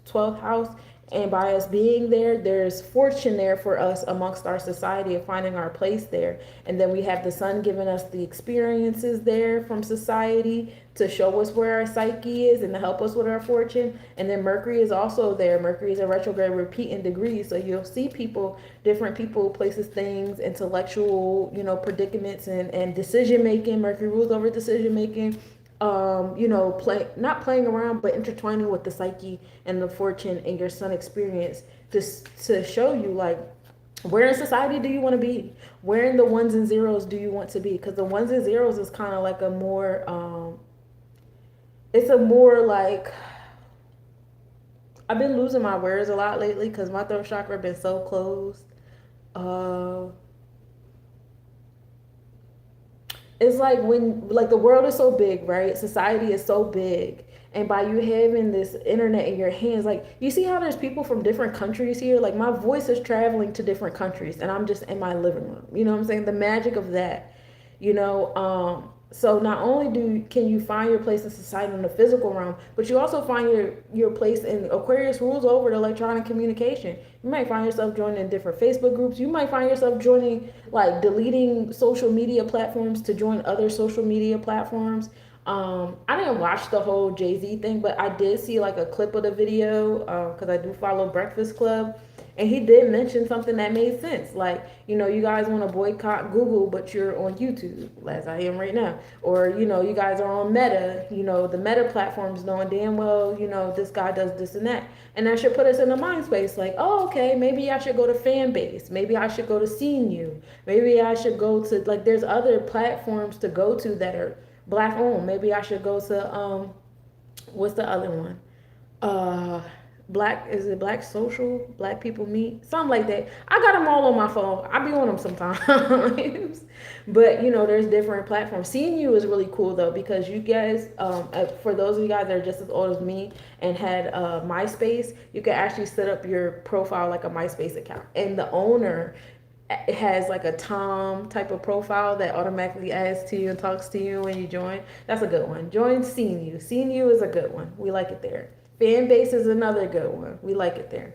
12th house. And by us being there, there's fortune there for us amongst our society of finding our place there. And then we have the sun giving us the experiences there from society to show us where our psyche is and to help us with our fortune. And then Mercury is also there. Mercury is a retrograde repeating degrees. So you'll see people, different people, places, things, intellectual, predicaments and decision making. Mercury rules over decision making. Not playing around, but intertwining with the psyche and the fortune and your sun experience to show you like where in society do you want to be, where in the ones and zeros do you want to be, because the ones and zeros is kind of like a more it's a more like, I've been losing my words a lot lately because my throat chakra been so closed. It's like when like the world is so big, right? Society is so big. And by you having this internet in your hands, like you see how there's people from different countries here? Like my voice is traveling to different countries and I'm just in my living room. You know what I'm saying? The magic of that, so not only can you find your place in society in the physical realm, but you also find your place in Aquarius rules over the electronic communication. You might find yourself joining different Facebook groups. You might find yourself joining, like deleting social media platforms to join other social media platforms. I didn't watch the whole Jay-Z thing, but I did see like a clip of the video because I do follow Breakfast Club. And he did mention something that made sense. Like, you guys want to boycott Google, but you're on YouTube, as I am right now. Or, you guys are on Meta, the Meta platforms knowing damn well, this guy does this and that. And that should put us in the mind space. Like, oh, okay, maybe I should go to Fanbase. Maybe I should go to CNU. Maybe I should go to, like, there's other platforms to go to that are Black owned. Maybe I should go to, what's the other one? Is it Black Social? Black People Meet? Something like that. I got them all on my phone. I be on them sometimes. But, there's different platforms. Seeing You is really cool, though, because you guys, for those of you guys that are just as old as me and had MySpace, you can actually set up your profile like a MySpace account. And the owner has like a Tom type of profile that automatically adds to you and talks to you when you join. That's a good one. Join Seeing You. Seeing You is a good one. We like it there. Fanbase is another good one. We like it there.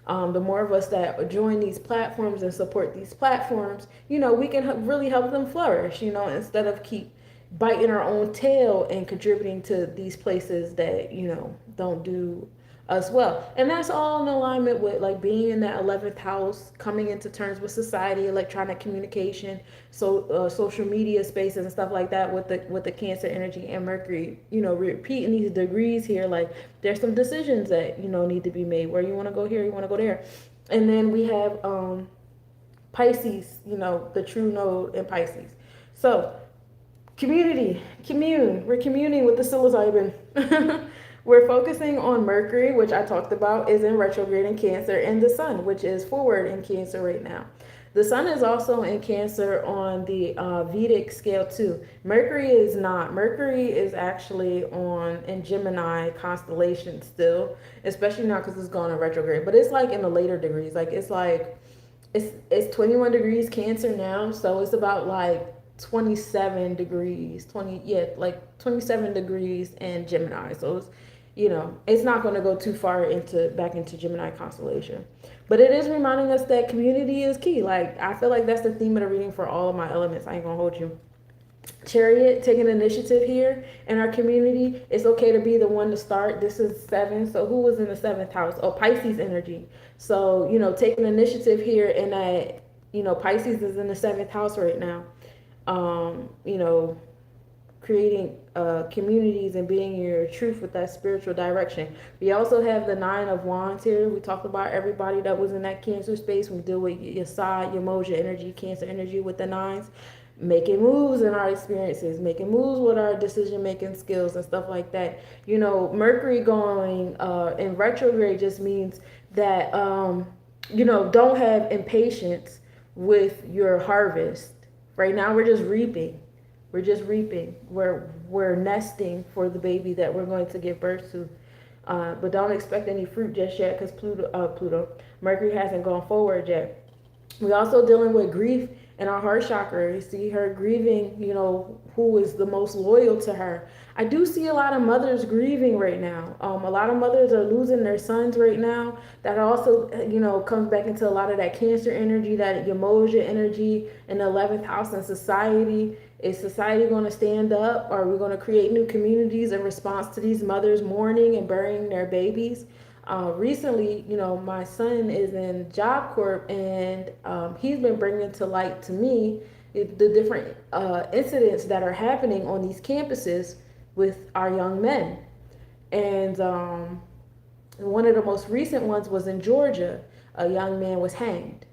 The more of us that join these platforms and support these platforms, we can really help them flourish, instead of keep biting our own tail and contributing to these places that, don't do us well. And that's all in alignment with like being in that 11th house, coming into terms with society, electronic communication, so social media spaces and stuff like that with the Cancer energy and Mercury, repeating these degrees here. Like there's some decisions that need to be made, where you want to go here, you want to go there. And then we have Pisces, the true node in Pisces. So we're communing with the psilocybin. We're focusing on Mercury, which I talked about is in retrograde in Cancer, and the Sun, which is forward in Cancer right now. The Sun is also in Cancer on the Vedic scale too. Mercury is not. Mercury is actually in Gemini constellation still, especially now because it's going in retrograde. But it's like in the later degrees. Like it's 21 degrees Cancer now, so it's about like 27 degrees, 27 degrees in Gemini. So it's, it's not going to go too far back into Gemini constellation. But it is reminding us that community is key. Like, I feel like that's the theme of the reading for all of my elements. I ain't going to hold you. Chariot, taking initiative here in our community. It's okay to be the one to start. This is 7. So who was in the 7th house? Oh, Pisces energy. So, taking initiative here in that Pisces is in the seventh house right now. You know, creating communities and being your truth with that spiritual direction. We also have the Nine of Wands here. We talked about everybody that was in that Cancer space. We deal with your side, your Moja energy, Cancer energy with the nines. Making moves in our experiences, making moves with our decision making skills and stuff like that. Mercury going in retrograde just means that don't have impatience with your harvest. Right now we're just reaping. We're nesting for the baby that we're going to give birth to. But don't expect any fruit just yet because Mercury hasn't gone forward yet. We're also dealing with grief in our heart chakra. You see her grieving, who is the most loyal to her. I do see a lot of mothers grieving right now. A lot of mothers are losing their sons right now. That also, comes back into a lot of that Cancer energy, that Yamoja energy in the 11th house in society. Is society going to stand up? Are we going to create new communities in response to these mothers mourning and burying their babies? Recently, my son is in Job Corps, and he's been bringing to light to me the different incidents that are happening on these campuses with our young men. And one of the most recent ones was in Georgia. A young man was hanged.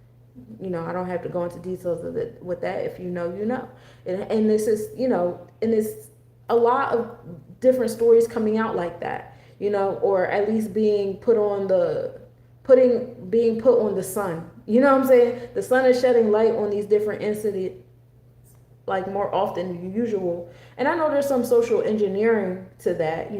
I don't have to go into details of it with that. If you know, you know. And this is, and it's a lot of different stories coming out like that, or at least being put on the sun. You know what I'm saying? The sun is shedding light on these different incidents, like more often than usual. And I know there's some social engineering to that.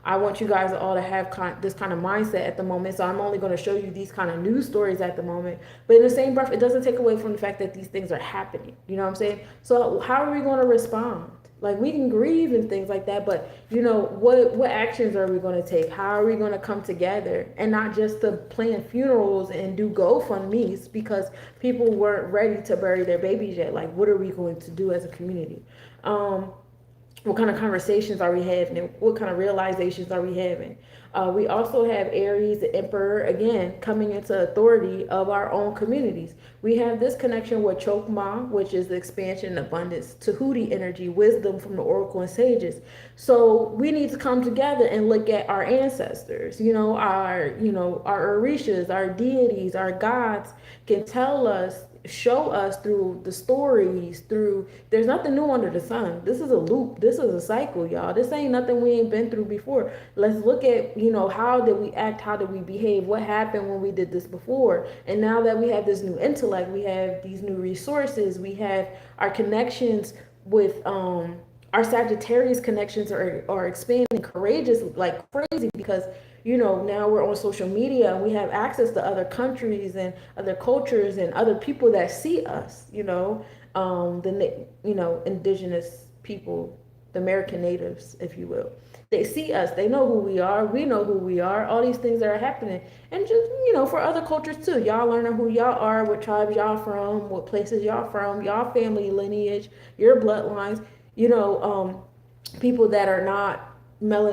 I want you guys all to have this kind of mindset at the moment. So I'm only going to show you these kind of news stories at the moment. But in the same breath, it doesn't take away from the fact that these things are happening. You know what I'm saying? So how are we going to respond? Like, we can grieve and things like that, but what actions are we going to take? How are we going to come together, and not just to plan funerals and do GoFundMe's because people weren't ready to bury their babies yet? Like, what are we going to do as a community? What kind of conversations are we having? What kind of realizations are we having? We also have Aries, the Emperor, again, coming into authority of our own communities. We have this connection with Chokmah, which is the expansion and abundance, Tahuti energy, wisdom from the Oracle and Sages. So we need to come together and look at our ancestors, our Orishas, our deities, our gods can tell us, show us through the stories, there's nothing new under the sun. This is a loop. This is a cycle, y'all. This ain't nothing we ain't been through before. Let's look at, how did we act? How did we behave? What happened when we did this before? And now that we have this new intellect, we have these new resources, we have our connections with, our Sagittarius connections are expanding courageous like crazy because now we're on social media and we have access to other countries and other cultures and other people that see us. Indigenous people, the American natives, if you will. They see us. They know who we are. We know who we are. All these things that are happening, and just for other cultures too. Y'all learning who y'all are, what tribes y'all from, what places y'all from, y'all family lineage, your bloodlines. People that are not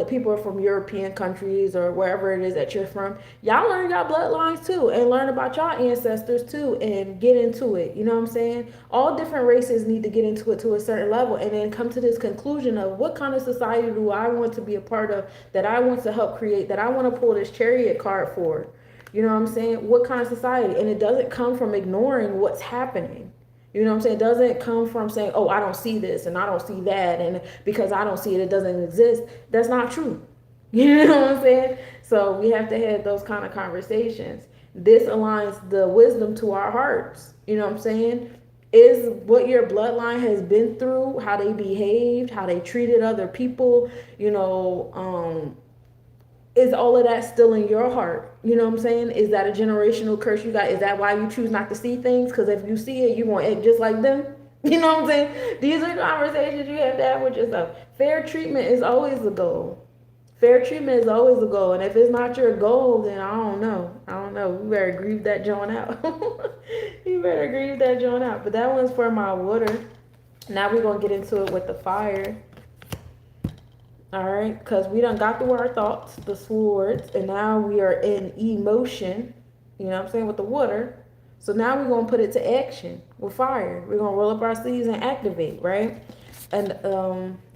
people are from European countries or wherever it is that you're from. Y'all learn y'all bloodlines too, and learn about y'all ancestors too, and get into it. You know what I'm saying? All different races need to get into it to a certain level, and then come to this conclusion of what kind of society do I want to be a part of, that I want to help create, that I want to pull this chariot card for. You know what I'm saying? What kind of society? And it doesn't come from ignoring what's happening. You know what I'm saying? It doesn't come from saying, oh, I don't see this and I don't see that, and because I don't see it, it doesn't exist. That's not true. You know what I'm saying? So we have to have those kind of conversations. This aligns the wisdom to our hearts. You know what I'm saying? Is what your bloodline has been through, how they behaved, how they treated other people, is all of that still in your heart? You know what I'm saying? Is that a generational curse you got? Is that why you choose not to see things? Because if you see it, you're going to act just like them. You know what I'm saying? These are conversations you have to have with yourself. Fair treatment is always the goal. Fair treatment is always the goal. And if it's not your goal, then I don't know. You better grieve that joint out. But that one's for my water. Now we're going to get into it with the fire. All right, because we done got through our thoughts, the swords, and now we are in emotion, you know what I'm saying, with the water. So now we're gonna put it to action with fire. We're gonna roll up our sleeves and activate, right? And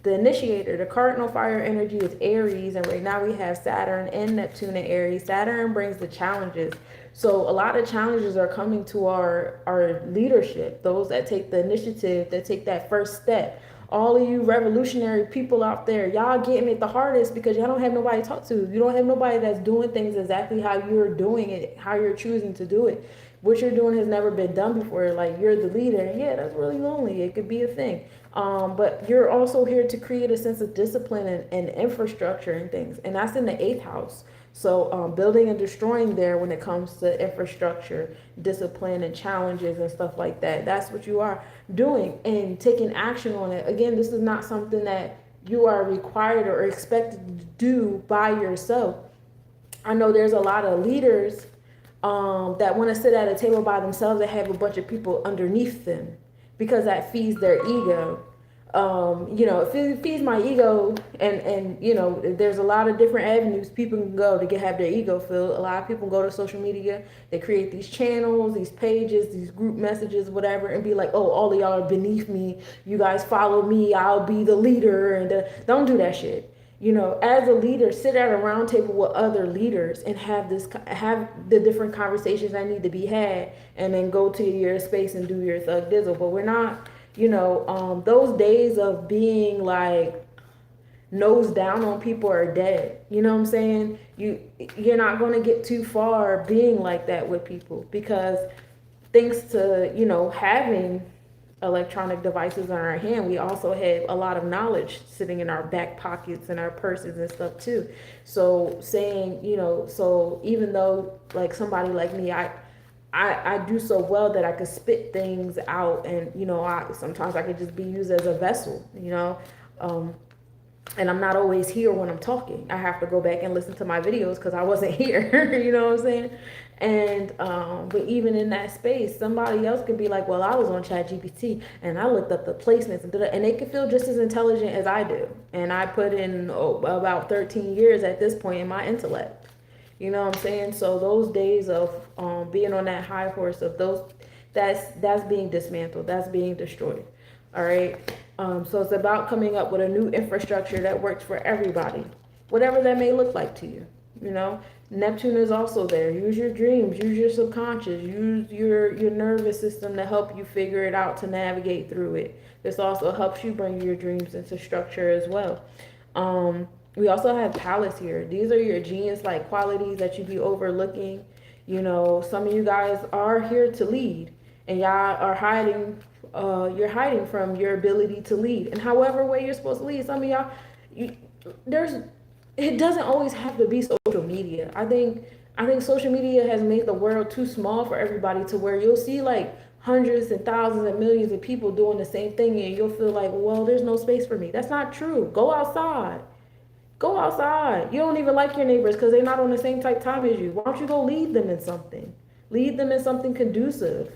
the initiator, the cardinal fire energy is Aries, and right now we have Saturn and Neptune in Aries. Saturn brings the challenges. So a lot of challenges are coming to our leadership, those that take the initiative, that take that first step. All of you revolutionary people out there, y'all getting it the hardest because y'all don't have nobody to talk to. You don't have nobody that's doing things exactly how you're doing it, how you're choosing to do it. What you're doing has never been done before. Like, you're the leader. Yeah, that's really lonely. It could be a thing. But you're also here to create a sense of discipline and infrastructure and things. And that's in the eighth house. So building and destroying there when it comes to infrastructure, discipline, and challenges and stuff like that. That's what you are doing and taking action on it. Again, this is not something that you are required or expected to do by yourself. I know there's a lot of leaders that want to sit at a table by themselves that have a bunch of people underneath them because that feeds their ego. If it feeds my ego, and there's a lot of different avenues people can go to have their ego filled. A lot of people go to social media, they create these channels, these pages, these group messages, whatever, and be like, oh, all of y'all are beneath me, you guys follow me, I'll be the leader, and don't do that shit. As a leader, sit at a round table with other leaders and have the different conversations that need to be had, and then go to your space and do your thug dizzle. But we're not, those days of being like nose down on people are dead. You know what I'm saying? You're not going to get too far being like that with people, because thanks to, having electronic devices in our hand, we also have a lot of knowledge sitting in our back pockets and our purses and stuff too. So saying, so even though like somebody like me, I do so well that I could spit things out, and sometimes I could just be used as a vessel, and I'm not always here when I'm talking. I have to go back and listen to my videos because I wasn't here. You know what I'm saying? And but even in that space, somebody else could be like, well, I was on ChatGPT and I looked up the placements and they could feel just as intelligent as I do. And I put in about 13 years at this point in my intellect. You know what I'm saying? So those days of being on that high horse of those, that's being dismantled. That's being destroyed. All right. So it's about coming up with a new infrastructure that works for everybody, whatever that may look like to you. Neptune is also there. Use your dreams, use your subconscious, use your nervous system to help you figure it out, to navigate through it. This also helps you bring your dreams into structure as well. We also have Palace here. These are your genius-like qualities that you be overlooking. Some of you guys are here to lead, and y'all are hiding. You're hiding from your ability to lead, and however way you're supposed to lead. Some of y'all, it doesn't always have to be social media. I think social media has made the world too small for everybody, to where you'll see like hundreds and thousands and millions of people doing the same thing, and you'll feel like, well, there's no space for me. That's not true. Go outside. Go outside. You don't even like your neighbors because they're not on the same type time as you. Why don't you go lead them in something? Lead them in something conducive,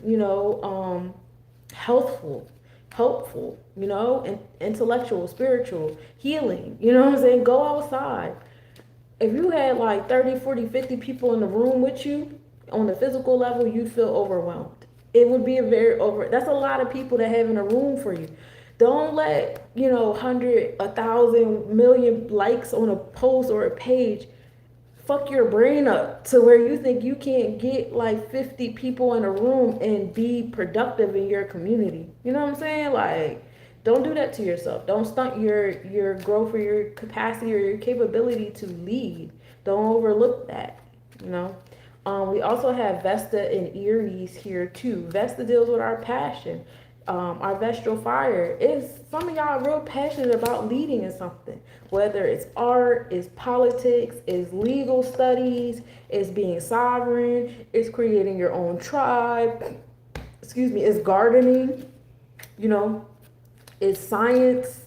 healthful, helpful, and intellectual, spiritual, healing. You know what I'm saying? Go outside. If you had like 30, 40, 50 people in the room with you on the physical level, you'd feel overwhelmed. It would be that's a lot of people to have in a room for you. Don't let, 100, 1,000, million likes on a post or a page fuck your brain up to where you think you can't get like 50 people in a room and be productive in your community. You know what I'm saying? Like, don't do that to yourself. Don't stunt your growth or your capacity or your capability to lead. Don't overlook that, We also have Vesta and Aries here too. Vesta deals with our passion. Our Vestral fire is, some of y'all are real passionate about leading in something, whether it's art, it's politics, it's legal studies, it's being sovereign, it's creating your own tribe, it's gardening, it's science,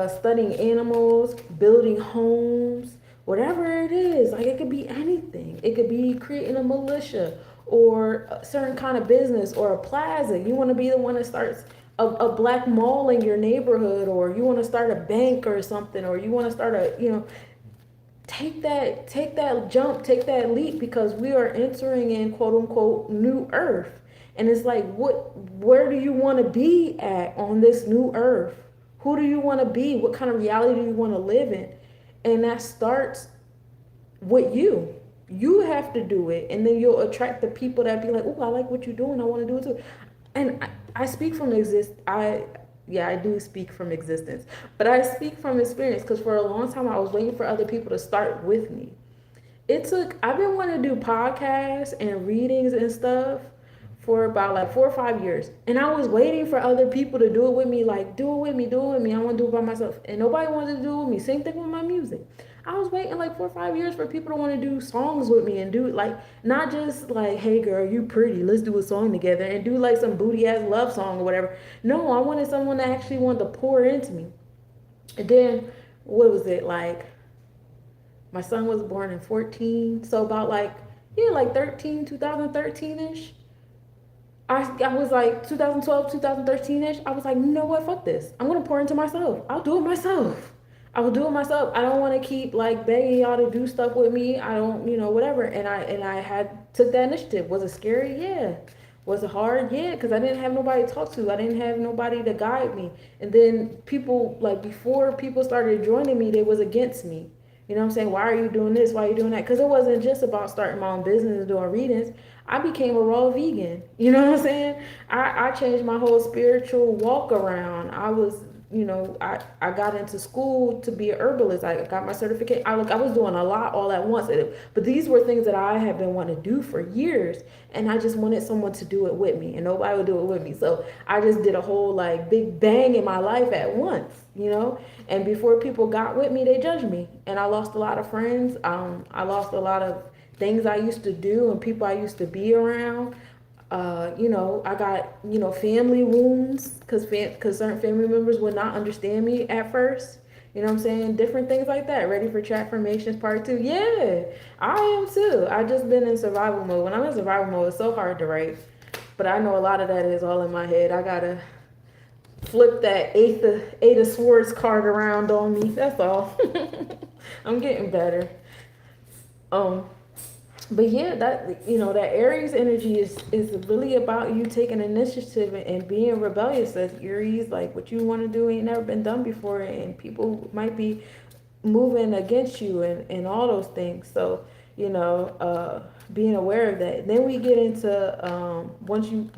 studying animals, building homes, whatever it is. Like, it could be anything. It could be creating a militia, or a certain kind of business, or a plaza. You want to be the one that starts a black mall in your neighborhood, or you want to start a bank or something, or you want to start take that jump, take that leap, because we are entering in quote unquote new earth. And it's like, where do you want to be at on this new earth? Who do you want to be? What kind of reality do you want to live in? And that starts with you. You have to do it, and then you'll attract the people that be like, oh, I like what you're doing, I want to do it too. And I speak from I do speak from existence, but I speak from experience, because for a long time I was waiting for other people to start with me. I've been wanting to do podcasts and readings and stuff for about like 4 or 5 years. And I was waiting for other people to do it with me, like, do it with me, do it with me. I want to do it by myself. And nobody wanted to do it with me. Same thing with my music. I was waiting like 4 or 5 years for people to want to do songs with me and do it, like, not just like, hey girl, you pretty, let's do a song together, and do like some booty ass love song or whatever. No, I wanted someone that actually wanted to pour into me. And then, what was it, like, my son was born in 14, so about like, yeah, like 2013-ish. I was like 2012, 2013-ish. I was like, you know what, fuck this. I'm gonna pour into myself. I'll do it myself. I will do it myself. I don't want to keep like begging y'all to do stuff with me. I don't, whatever. And I had took that initiative. Was it scary? Yeah. Was it hard? Yeah, because I didn't have nobody to talk to. I didn't have nobody to guide me. And then people, like, before people started joining me, they was against me. You know what I'm saying? Why are you doing this? Why are you doing that? Because it wasn't just about starting my own business and doing readings. I became a raw vegan. You know what I'm saying? I changed my whole spiritual walk around. I got into school to be an herbalist. I got my certificate. I was doing a lot all at once. But these were things that I had been wanting to do for years. And I just wanted someone to do it with me. And nobody would do it with me. So I just did a whole like big bang in my life at once. And before people got with me, they judged me. And I lost a lot of friends. I lost a lot of things I used to do and people I used to be around. I got, family wounds because certain family members would not understand me at first. You know what I'm saying? Different things like that. Ready for Chat Formations Part 2? Yeah, I am too. I just been in survival mode. When I'm in survival mode, it's so hard to write. But I know a lot of that is all in my head. I gotta flip that eight of swords card around on me. That's all. I'm getting better. But yeah, that Aries energy is really about you taking initiative and being rebellious. As Aries, like, what you want to do ain't never been done before, and people might be moving against you and all those things. So being aware of that. Then we get into once you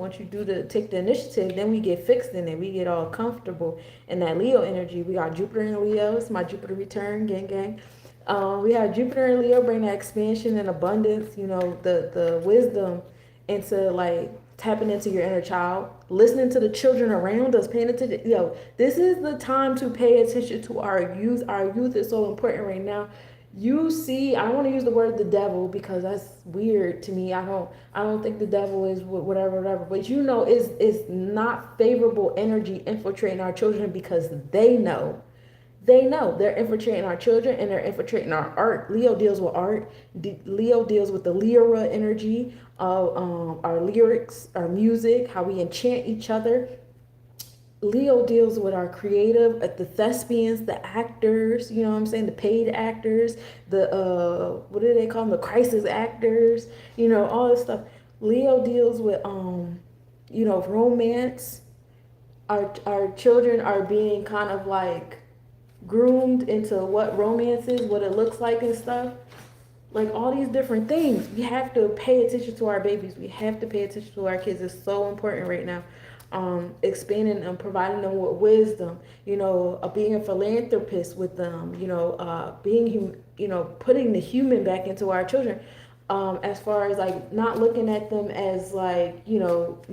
take the initiative, then we get fixed in it. We get all comfortable in that Leo energy. We got Jupiter in Leo. It's my Jupiter return, gang gang. We have Jupiter and Leo bring that expansion and abundance, the wisdom into like tapping into your inner child, listening to the children around us, paying attention. This is the time to pay attention to our youth. Our youth is so important right now. You see, I don't want to use the word the devil because that's weird to me. I don't think the devil is whatever, but it's not favorable energy infiltrating our children because they know they're infiltrating our children and they're infiltrating our art. Leo deals with art. Leo deals with the Lyra energy of our lyrics, our music, how we enchant each other. Leo deals with our creative, the thespians, the actors, you know what I'm saying, the paid actors, the what do they call them, the crisis actors, all this stuff. Leo deals with romance. Our children are being kind of like groomed into what romance is, what it looks like and stuff. Like all these different things. We have to pay attention to our babies. We have to pay attention to our kids. It's so important right now. Expanding and providing them with wisdom, being a philanthropist with them, putting the human back into our children. As far as like not looking at them as like,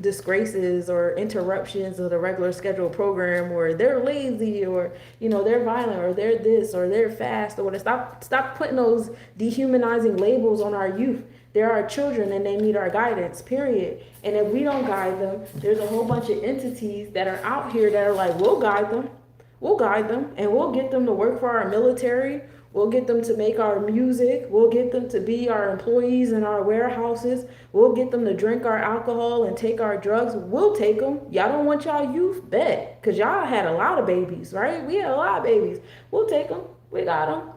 disgraces or interruptions of the regular scheduled program, or they're lazy, or, they're violent, or they're this, or they're fast, or whatever. Stop putting those dehumanizing labels on our youth. They're our children and they need our guidance, period. And if we don't guide them, there's a whole bunch of entities that are out here that are like, we'll guide them, and we'll get them to work for our military. We'll get them to make our music. We'll get them to be our employees in our warehouses. We'll get them to drink our alcohol and take our drugs. We'll take them. Y'all don't want y'all youth? Bet. Because y'all had a lot of babies, right? We had a lot of babies. We'll take them. We got them.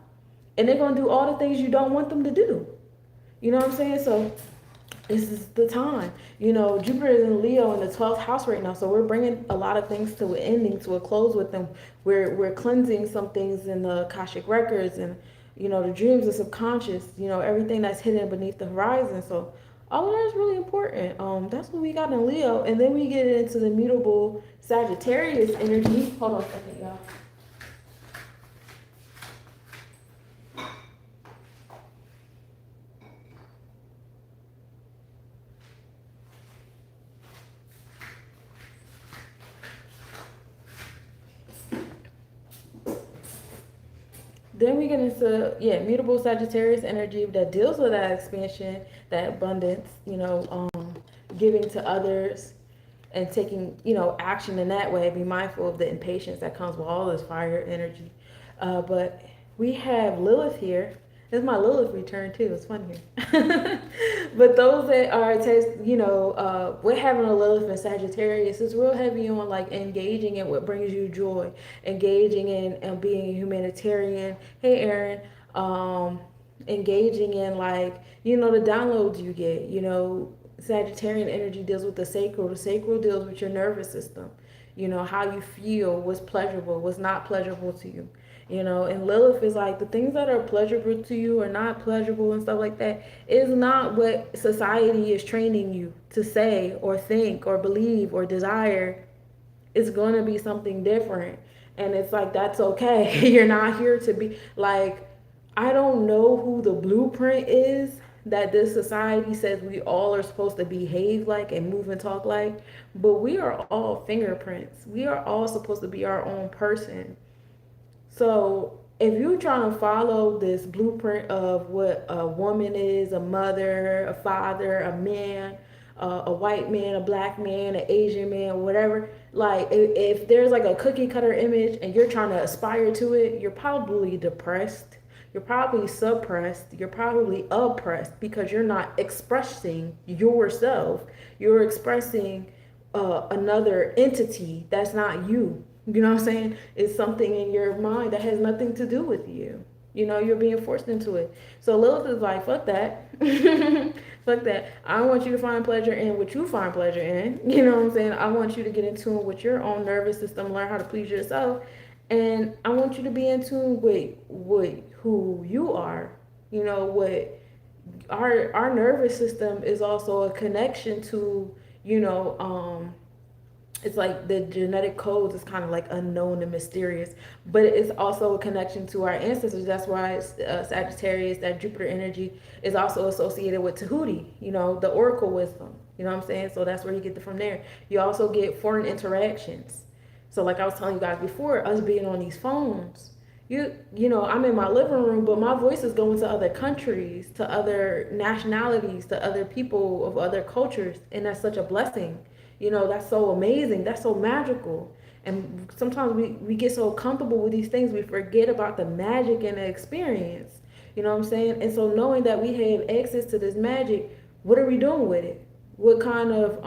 and they're gonna do all the things you don't want them to do. You know what I'm saying? So this is the time. You know, Jupiter is in Leo in the 12th house right now, so we're bringing a lot of things to an ending, to a close with them. We're cleansing some things in the Akashic records, and you know, the dreams, the subconscious, you know, everything that's hidden beneath the horizon. So all of that is really important. That's what we got in Leo, and then we get into the mutable Sagittarius energy. Hold on a second, y'all. Then we get into, yeah, mutable Sagittarius energy that deals with that expansion, that abundance, you know, giving to others and taking, you know, action in that way. Be mindful of the impatience that comes with all this fire energy. But we have Lilith here. This is my Lilith return too. It's fun here. But those that are, you know, with having a Lilith in Sagittarius, it's real heavy on like engaging in what brings you joy, engaging in being a humanitarian. Hey, Aaron. Engaging in like, you know, the downloads you get, you know, Sagittarian energy deals with the sacral. The sacral deals with your nervous system. You know, how you feel, what's pleasurable, what's not pleasurable to you. You know, and Lilith is like the things that are pleasurable to you or not pleasurable and stuff like that is not what society is training you to say or think or believe or desire. It's going to be something different. And it's like, that's okay. You're not here to be like, I don't know who the blueprint is that this society says we all are supposed to behave like and move and talk like, but we are all fingerprints. We are all supposed to be our own person. So if you're trying to follow this blueprint of what a woman is, a mother, a father, a man, a white man, a black man, an Asian man, whatever, like if there's like a cookie cutter image and you're trying to aspire to it, you're probably depressed. You're probably suppressed. You're probably oppressed because you're not expressing yourself. You're expressing another entity that's not you. You know what I'm saying? It's something in your mind that has nothing to do with you. You know, you're being forced into it. So Lilith is like, fuck that. Fuck that. I want you to find pleasure in what you find pleasure in. You know what I'm saying? I want you to get in tune with your own nervous system, learn how to please yourself. And I want you to be in tune with who you are. You know, what our nervous system is also a connection to, you know, it's like the genetic codes is kind of like unknown and mysterious, but it's also a connection to our ancestors. That's why it's, Sagittarius, that Jupiter energy is also associated with Tahuti, you know, the oracle wisdom. You know what I'm saying? So that's where you get it from there. You also get foreign interactions. So like I was telling you guys before, us being on these phones, you know, I'm in my living room, but my voice is going to other countries, to other nationalities, to other people of other cultures, and that's such a blessing. You know, that's so amazing. That's so magical. And sometimes we get so comfortable with these things, we forget about the magic and the experience. You know what I'm saying? And so knowing that we have access to this magic, what are we doing with it? What kind of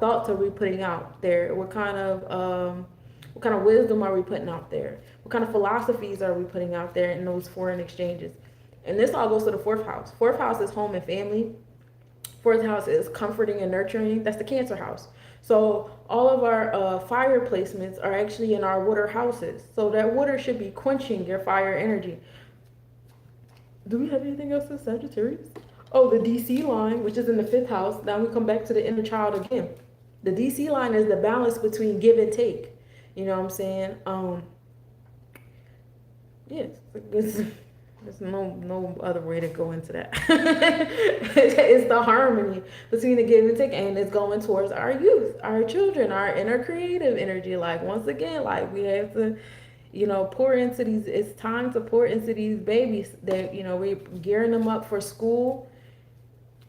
thoughts are we putting out there? What kind of wisdom are we putting out there? What kind of philosophies are we putting out there in those foreign exchanges? And this all goes to the fourth house. Fourth house is home and family. Fourth house is comforting and nurturing. That's the Cancer house. So all of our fire placements are actually in our water houses. So that water should be quenching your fire energy. Do we have anything else in Sagittarius? Oh, the DC line, which is in the fifth house. Now we come back to the inner child again. The DC line is the balance between give and take. You know what I'm saying? Yes, there's no other way to go into that. It's the harmony between the give and take, and it's going towards our youth, our children, our inner creative energy. Like once again, like we have to, you know, pour into these. It's time to pour into these babies that, you know, we're gearing them up for school.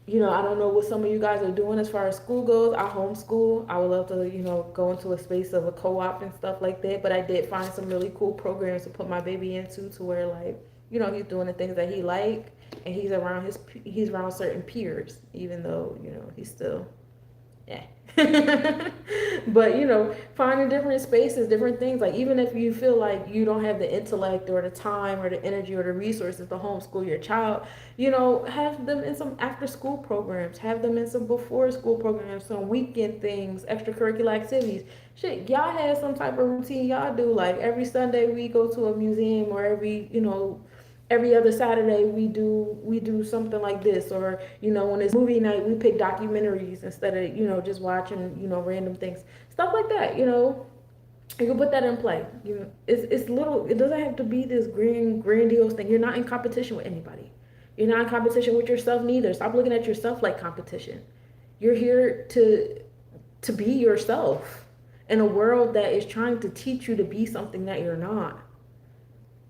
You know, I don't know what some of you guys are doing as far as school goes. I homeschool. I would love to, you know, go into a space of a co-op and stuff like that. But I did find some really cool programs to put my baby into, to where, like, you know, he's doing the things that he like, and he's around certain peers, even though, you know, he's still Yeah. But finding different spaces, different things. Like, even if you feel like you don't have the intellect or the time or the energy or the resources to homeschool your child, have them in some after school programs, have them in some before school programs, some weekend things, extracurricular activities. Shit, y'all have some type of routine y'all do. Like, every Sunday we go to a museum, or every other Saturday we do something like this, or when it's movie night we pick documentaries instead of just watching random things, stuff like that. You can put that in play. It's little. It doesn't have to be this grandiose thing. You're not in competition with anybody. You're not in competition with yourself neither. Stop looking at yourself like competition. You're here to be yourself in a world that is trying to teach you to be something that you're not.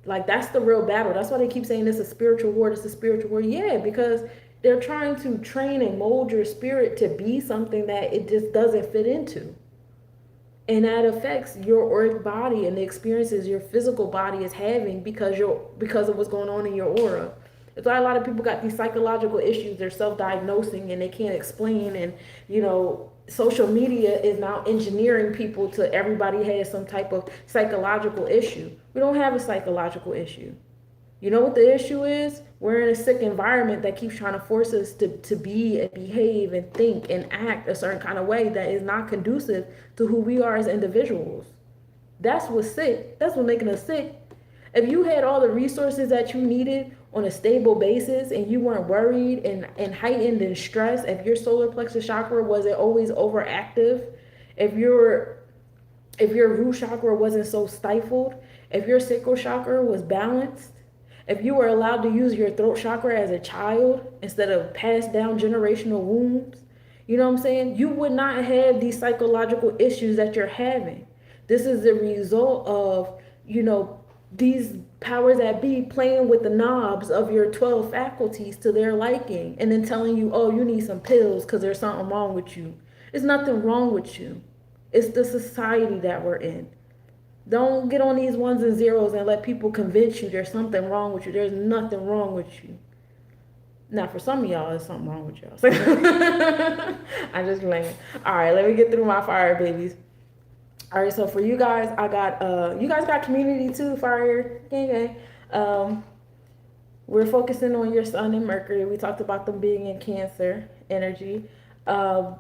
Like, that's the real battle. That's why they keep saying it's a spiritual war. It's a spiritual war. Yeah, because they're trying to train and mold your spirit to be something that it just doesn't fit into. And that affects your auric body and the experiences your physical body is having because of what's going on in your aura. It's why a lot of people got these psychological issues they're self-diagnosing and they can't explain. And social media is now engineering people to everybody has some type of psychological issue. We don't have a psychological issue. You know what the issue is? We're in a sick environment that keeps trying to force us to be and behave and think and act a certain kind of way that is not conducive to who we are as individuals. That's what's sick. That's what's making us sick. If you had all the resources that you needed on a stable basis and you weren't worried and heightened and stressed, if your solar plexus chakra wasn't always overactive, if your root chakra wasn't so stifled, if your sacral chakra was balanced, if you were allowed to use your throat chakra as a child instead of passed down generational wounds, you know what I'm saying? You would not have these psychological issues that you're having. This is the result of, these powers that be playing with the knobs of your 12 faculties to their liking and then telling you, oh, you need some pills because there's something wrong with you. There's nothing wrong with you. It's the society that we're in. Don't get on these ones and zeros and let people convince you there's something wrong with you. There's nothing wrong with you. Now, for some of y'all, there's something wrong with y'all. I'm just playing. All right, let me get through my fire babies. All right, so for you guys, I got you guys got community too, fire gang. We're focusing on your sun and Mercury. We talked about them being in Cancer energy.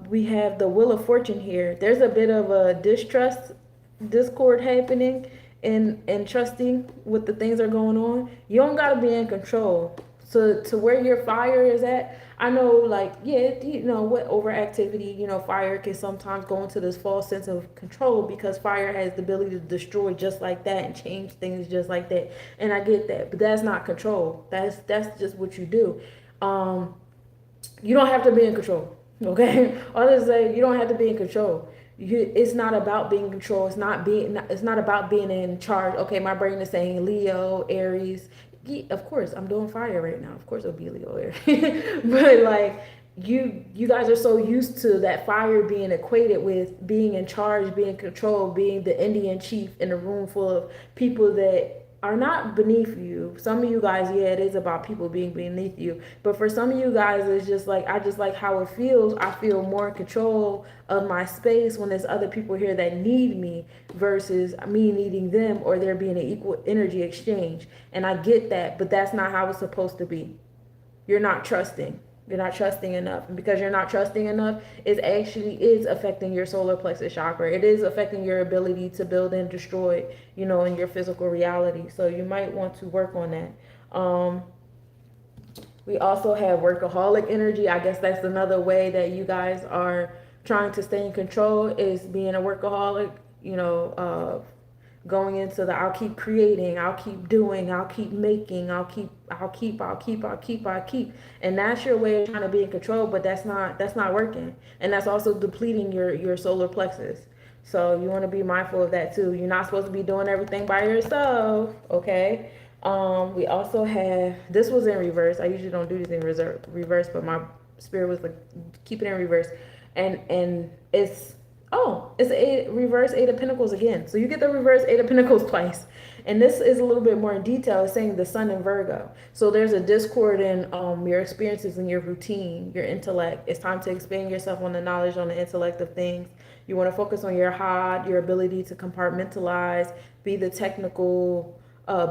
We have the Wheel of Fortune here. There's a bit of a discord happening and trusting with the things that are going on. You don't gotta be in control. So to where your fire is at, I know, like, yeah, with overactivity, fire can sometimes go into this false sense of control because fire has the ability to destroy just like that and change things just like that. And I get that, but that's not control. That's just what you do. You don't have to be in control. Okay, others say you don't have to be in control. It's not about being in control. It's not about being in charge. Okay, my brain is saying Leo, Aries. Yeah, of course, I'm doing fire right now. Of course, it'll be Leo, Aries. But like, you guys are so used to that fire being equated with being in charge, being in control, being the Indian chief in a room full of people that are not beneath you. Some of you guys, yeah, it is about people being beneath you. But for some of you guys, it's just like, I just like how it feels. I feel more in control of my space when there's other people here that need me versus me needing them, or there being an equal energy exchange. And I get that, but that's not how it's supposed to be. You're not trusting. You're not trusting enough. And because you're not trusting enough, it actually is affecting your solar plexus chakra. It is affecting your ability to build and destroy, in your physical reality. So you might want to work on that. We also have workaholic energy. I guess that's another way that you guys are trying to stay in control, is being a workaholic, going into the I'll keep creating, I'll keep doing, I'll keep making, I'll keep. And that's your way of trying to be in control, but that's not working. And that's also depleting your solar plexus. So you want to be mindful of that too. You're not supposed to be doing everything by yourself, okay? We also have, this was in reverse. I usually don't do these in reverse, but my spirit was like, keep it in reverse. And it's a reverse Eight of Pentacles again. So you get the reverse Eight of Pentacles twice. And this is a little bit more in detail. It's saying the sun in Virgo. So there's a discord in your experiences and your routine, your intellect. It's time to expand yourself on the knowledge, on the intellect of things. You want to focus on your HOD, your ability to compartmentalize, be the technical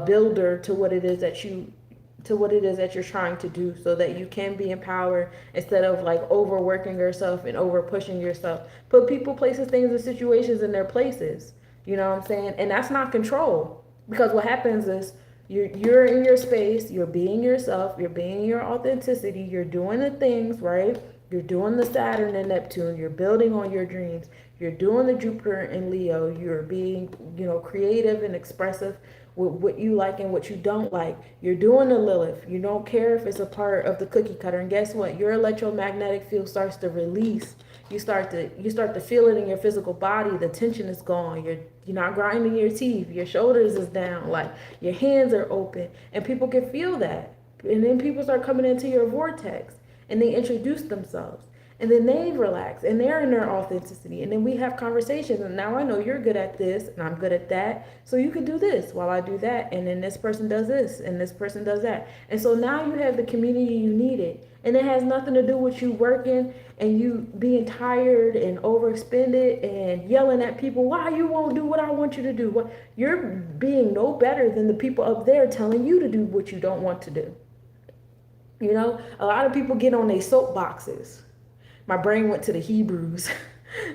builder to what it is that you're trying to do, so that you can be empowered instead of like overworking yourself and over pushing yourself. Put people, places, things, and situations in their places. You know what I'm saying? And that's not control, because what happens is you're in your space, you're being yourself, you're being your authenticity, you're doing the things, right? You're doing the Saturn and Neptune, you're building on your dreams, you're doing the Jupiter and Leo, you're being, creative and expressive with what you like and what you don't like. You're doing the Lilith. You don't care if it's a part of the cookie cutter. And guess what? Your electromagnetic field starts to release. You start to feel it in your physical body. The tension is gone. You're not grinding your teeth. Your shoulders is down. Like your hands are open, and people can feel that. And then people start coming into your vortex, and they introduce themselves. And then they relax and they're in their authenticity. And then we have conversations. And now I know you're good at this and I'm good at that. So you can do this while I do that. And then this person does this and this person does that. And so now you have the community you needed. And it has nothing to do with you working and you being tired and overexpended and yelling at people, why you won't do what I want you to do. What, you're being no better than the people up there telling you to do what you don't want to do. A lot of people get on their soapboxes. My brain went to the Hebrews,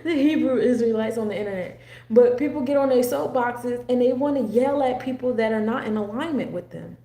the Hebrew Israelites on the internet. But people get on their soapboxes and they want to yell at people that are not in alignment with them.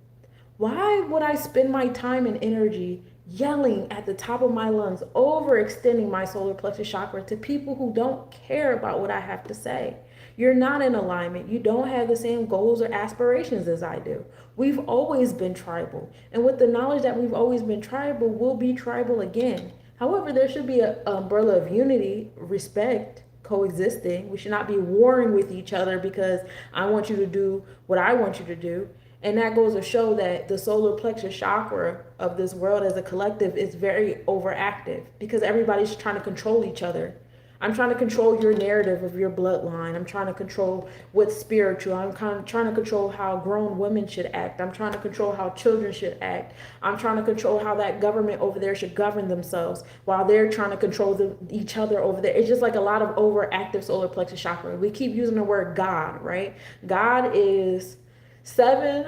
Why would I spend my time and energy yelling at the top of my lungs, overextending my solar plexus chakra to people who don't care about what I have to say? You're not in alignment. You don't have the same goals or aspirations as I do. We've always been tribal. And with the knowledge that we've always been tribal, we'll be tribal again. However, there should be an umbrella of unity, respect, coexisting. We should not be warring with each other because I want you to do what I want you to do. And that goes to show that the solar plexus chakra of this world as a collective is very overactive because everybody's trying to control each other. I'm trying to control your narrative of your bloodline. I'm trying to control what's spiritual. I'm kind of trying to control how grown women should act. I'm trying to control how children should act. I'm trying to control how that government over there should govern themselves while they're trying to control each other over there. It's just like a lot of overactive solar plexus chakra. We keep using the word God, right? God is 7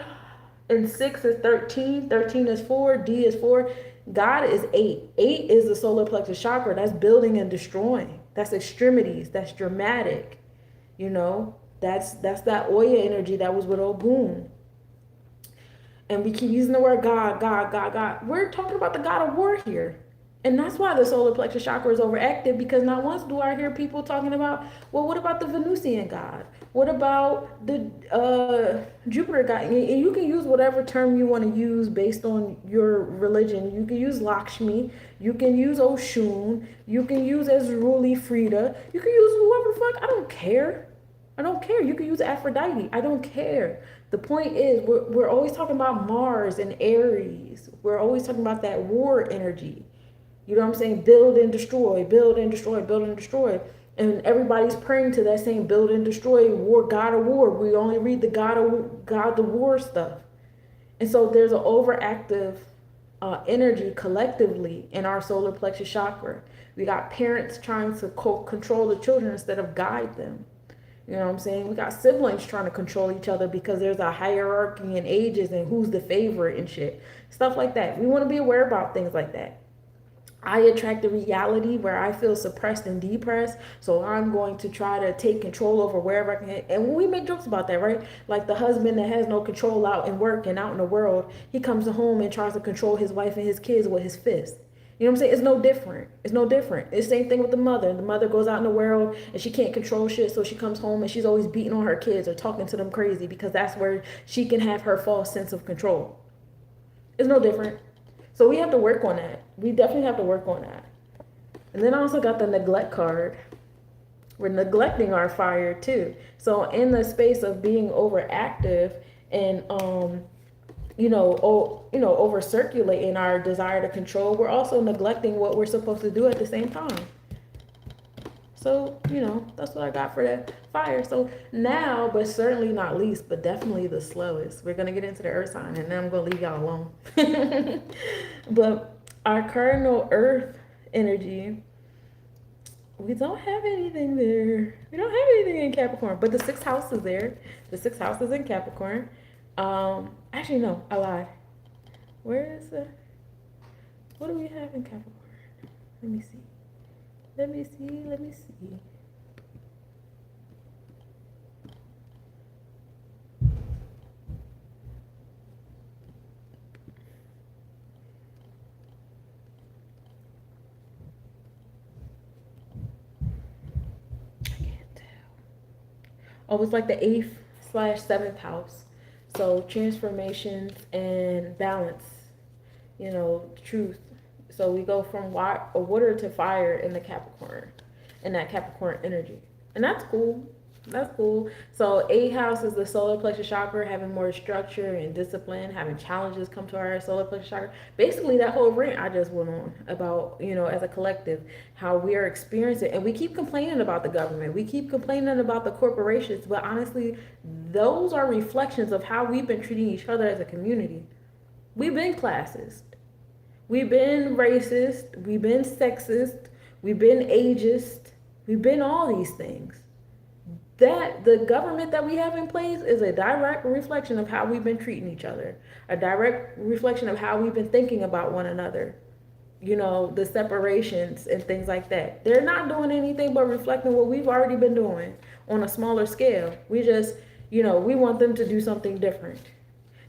and 6 is 13. 13 is 4. D is 4. God is 8. 8 is the solar plexus chakra. That's building and destroying. That's extremities. That's dramatic. That's that Oya energy that was with Obun. And we keep using the word God, God, God, God. We're talking about the God of war here. And that's why the solar plexus chakra is overactive, because not once do I hear people talking about, well, what about the Venusian God? What about the Jupiter God? And you can use whatever term you want to use based on your religion. You can use Lakshmi. You can use Oshun. You can use Ezruli Frida. You can use whoever the fuck. I don't care. I don't care. You can use Aphrodite. I don't care. The point is, we're always talking about Mars and Aries. We're always talking about that war energy. You know what I'm saying? Build and destroy, build and destroy, build and destroy. And everybody's praying to that same build and destroy, war, God of war. We only read the God the war stuff. And so there's an overactive energy collectively in our solar plexus chakra. We got parents trying to control the children instead of guide them. You know what I'm saying? We got siblings trying to control each other because there's a hierarchy in ages and who's the favorite and shit. Stuff like that. We want to be aware about things like that. I attract the reality where I feel suppressed and depressed. So I'm going to try to take control over wherever I can. And we make jokes about that, right? Like the husband that has no control out in work and out in the world, he comes home and tries to control his wife and his kids with his fist. You know what I'm saying? It's no different. It's no different. It's the same thing with the mother. The mother goes out in the world and she can't control shit. So she comes home and she's always beating on her kids or talking to them crazy because that's where she can have her false sense of control. It's no different. So we have to work on that. We definitely have to work on that. And then I also got the neglect card. We're neglecting our fire too. So in the space of being overactive and over circulating our desire to control, we're also neglecting what we're supposed to do at the same time. So, that's what I got for that fire. So now, but certainly not least, but definitely the slowest, we're going to get into the earth sign, and then I'm going to leave y'all alone. But our cardinal earth energy, we don't have anything there. We don't have anything in Capricorn, but the sixth house is there. The sixth house is in Capricorn. Actually, no, I lied. Where is the, what do we have in Capricorn? Let me see. Let me see. Oh, it's like the 8th/7th house. So transformations and balance, truth. So we go from water to fire in the Capricorn, in that Capricorn energy. And that's cool. That's cool. So 8th house is the solar plexus chakra, having more structure and discipline, having challenges come to our solar plexus chakra. Basically, that whole rant I just went on about, as a collective, how we are experiencing, and we keep complaining about the government. We keep complaining about the corporations, but honestly, those are reflections of how we've been treating each other as a community. We've been classist. We've been racist. We've been sexist. We've been ageist. We've been all these things. That the government that we have in place is a direct reflection of how we've been treating each other, a direct reflection of how we've been thinking about one another, the separations and things like that. They're not doing anything but reflecting what we've already been doing on a smaller scale. We just, we want them to do something different.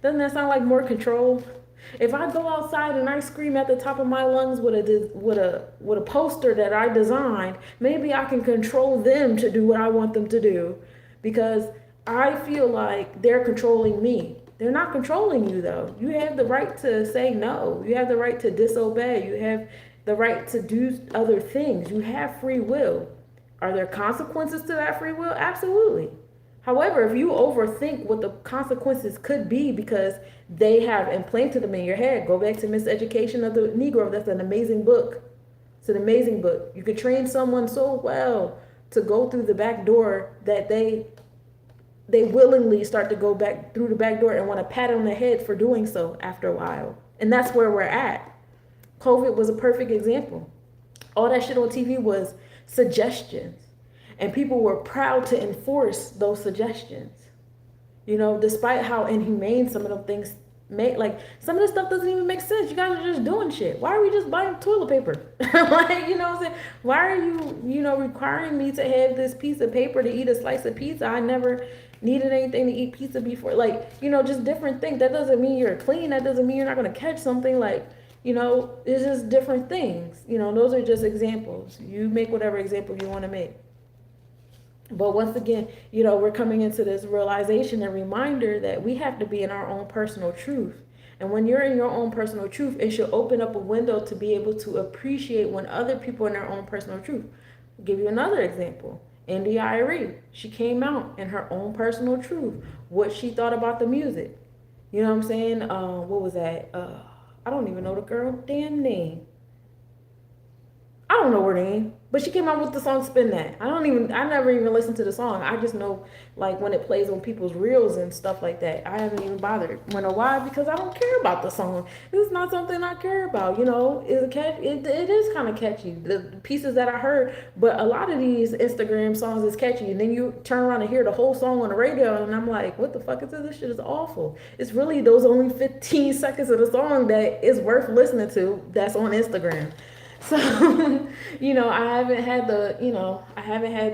Doesn't that sound like more control? If I go outside and I scream at the top of my lungs with a poster that I designed, maybe I can control them to do what I want them to do, because I feel like they're controlling me. They're not controlling you, though. You have the right to say no. You have the right to disobey. You have the right to do other things. You have free will. Are there consequences to that free will? Absolutely. However, if you overthink what the consequences could be because they have implanted them in your head, go back to Miseducation of the Negro. That's an amazing book. It's an amazing book. You could train someone so well to go through the back door that they willingly start to go back through the back door and want to pat on the head for doing so after a while. And that's where we're at. COVID was a perfect example. All that shit on TV was suggestions. And people were proud to enforce those suggestions. Despite how inhumane some of them things make, like some of this stuff doesn't even make sense. You guys are just doing shit. Why are we just buying toilet paper? Like, what I'm saying? Why are you, requiring me to have this piece of paper to eat a slice of pizza? I never needed anything to eat pizza before. Like, just different things. That doesn't mean you're clean. That doesn't mean you're not going to catch something. Like, it's just different things. Those are just examples. You make whatever example you want to make. But once again, we're coming into this realization and reminder that we have to be in our own personal truth. And when you're in your own personal truth, it should open up a window to be able to appreciate when other people are in their own personal truth. I'll give you another example. India.Arie, she came out in her own personal truth, what she thought about the music. You know what I'm saying? What was that? I don't even know the girl damn name. I don't know her name, but she came out with the song Spin That. I never even listened to the song. I just know, like, when it plays on people's reels and stuff like that. I haven't even bothered. Why? Because I don't care about the song. It's not something I care about, It is kind of catchy, the pieces that I heard, but a lot of these Instagram songs is catchy, and then you turn around and hear the whole song on the radio, and I'm like, what the fuck is this? This shit is awful. It's really those only 15 seconds of the song that is worth listening to that's on Instagram. So, I haven't had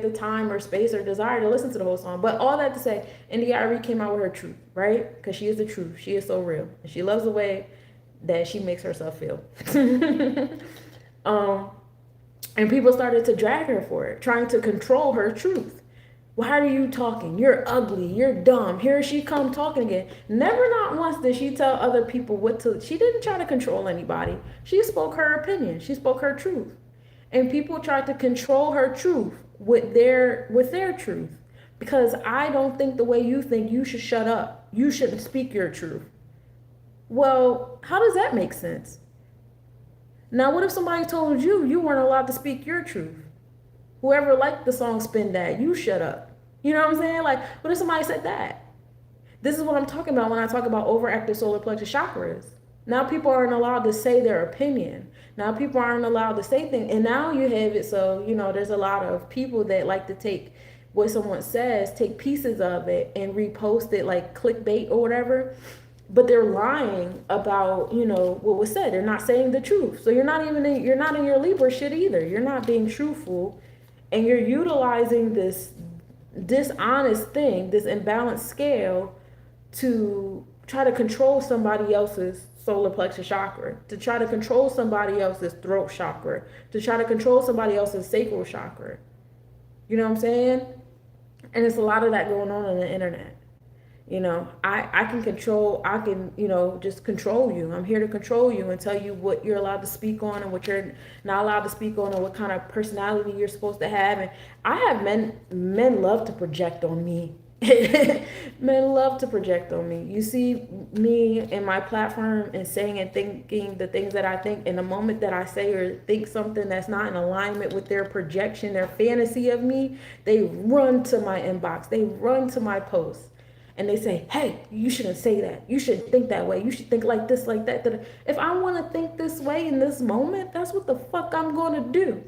the time or space or desire to listen to the whole song. But all that to say, India.Arie came out with her truth, right? Because she is the truth. She is so real. And she loves the way that she makes herself feel. And people started to drag her for it, trying to control her truth. Why are you talking? You're ugly. You're dumb. Here she come talking again. Never, not once did she tell other people what to. She didn't try to control anybody. She spoke her opinion. She spoke her truth. And people tried to control her truth with their truth. Because I don't think the way you think, you should shut up. You shouldn't speak your truth. Well, how does that make sense? Now, what if somebody told you weren't allowed to speak your truth? Whoever liked the song Spin That, you shut up. You know what I'm saying? Like, what if somebody said that? This is what I'm talking about when I talk about overactive solar plexus chakras. Now people aren't allowed to say their opinion. Now people aren't allowed to say things. And now you have it so, there's a lot of people that like to take what someone says, take pieces of it and repost it like clickbait or whatever. But they're lying about, what was said. They're not saying the truth. So you're not in your Libra shit either. You're not being truthful. And you're utilizing this dishonest thing, this imbalanced scale, to try to control somebody else's solar plexus chakra, to try to control somebody else's throat chakra, to try to control somebody else's sacral chakra. You know what I'm saying? And it's a lot of that going on the internet. I can just control you. I'm here to control you and tell you what you're allowed to speak on and what you're not allowed to speak on and what kind of personality you're supposed to have. And I have men love to project on me. Men love to project on me. You see me and my platform and saying and thinking the things that I think, in the moment that I say or think something that's not in alignment with their projection, their fantasy of me, they run to my inbox, they run to my posts. And they say, hey, you shouldn't say that. You shouldn't think that way. You should think like this, like that. If I want to think this way in this moment, that's what the fuck I'm going to do.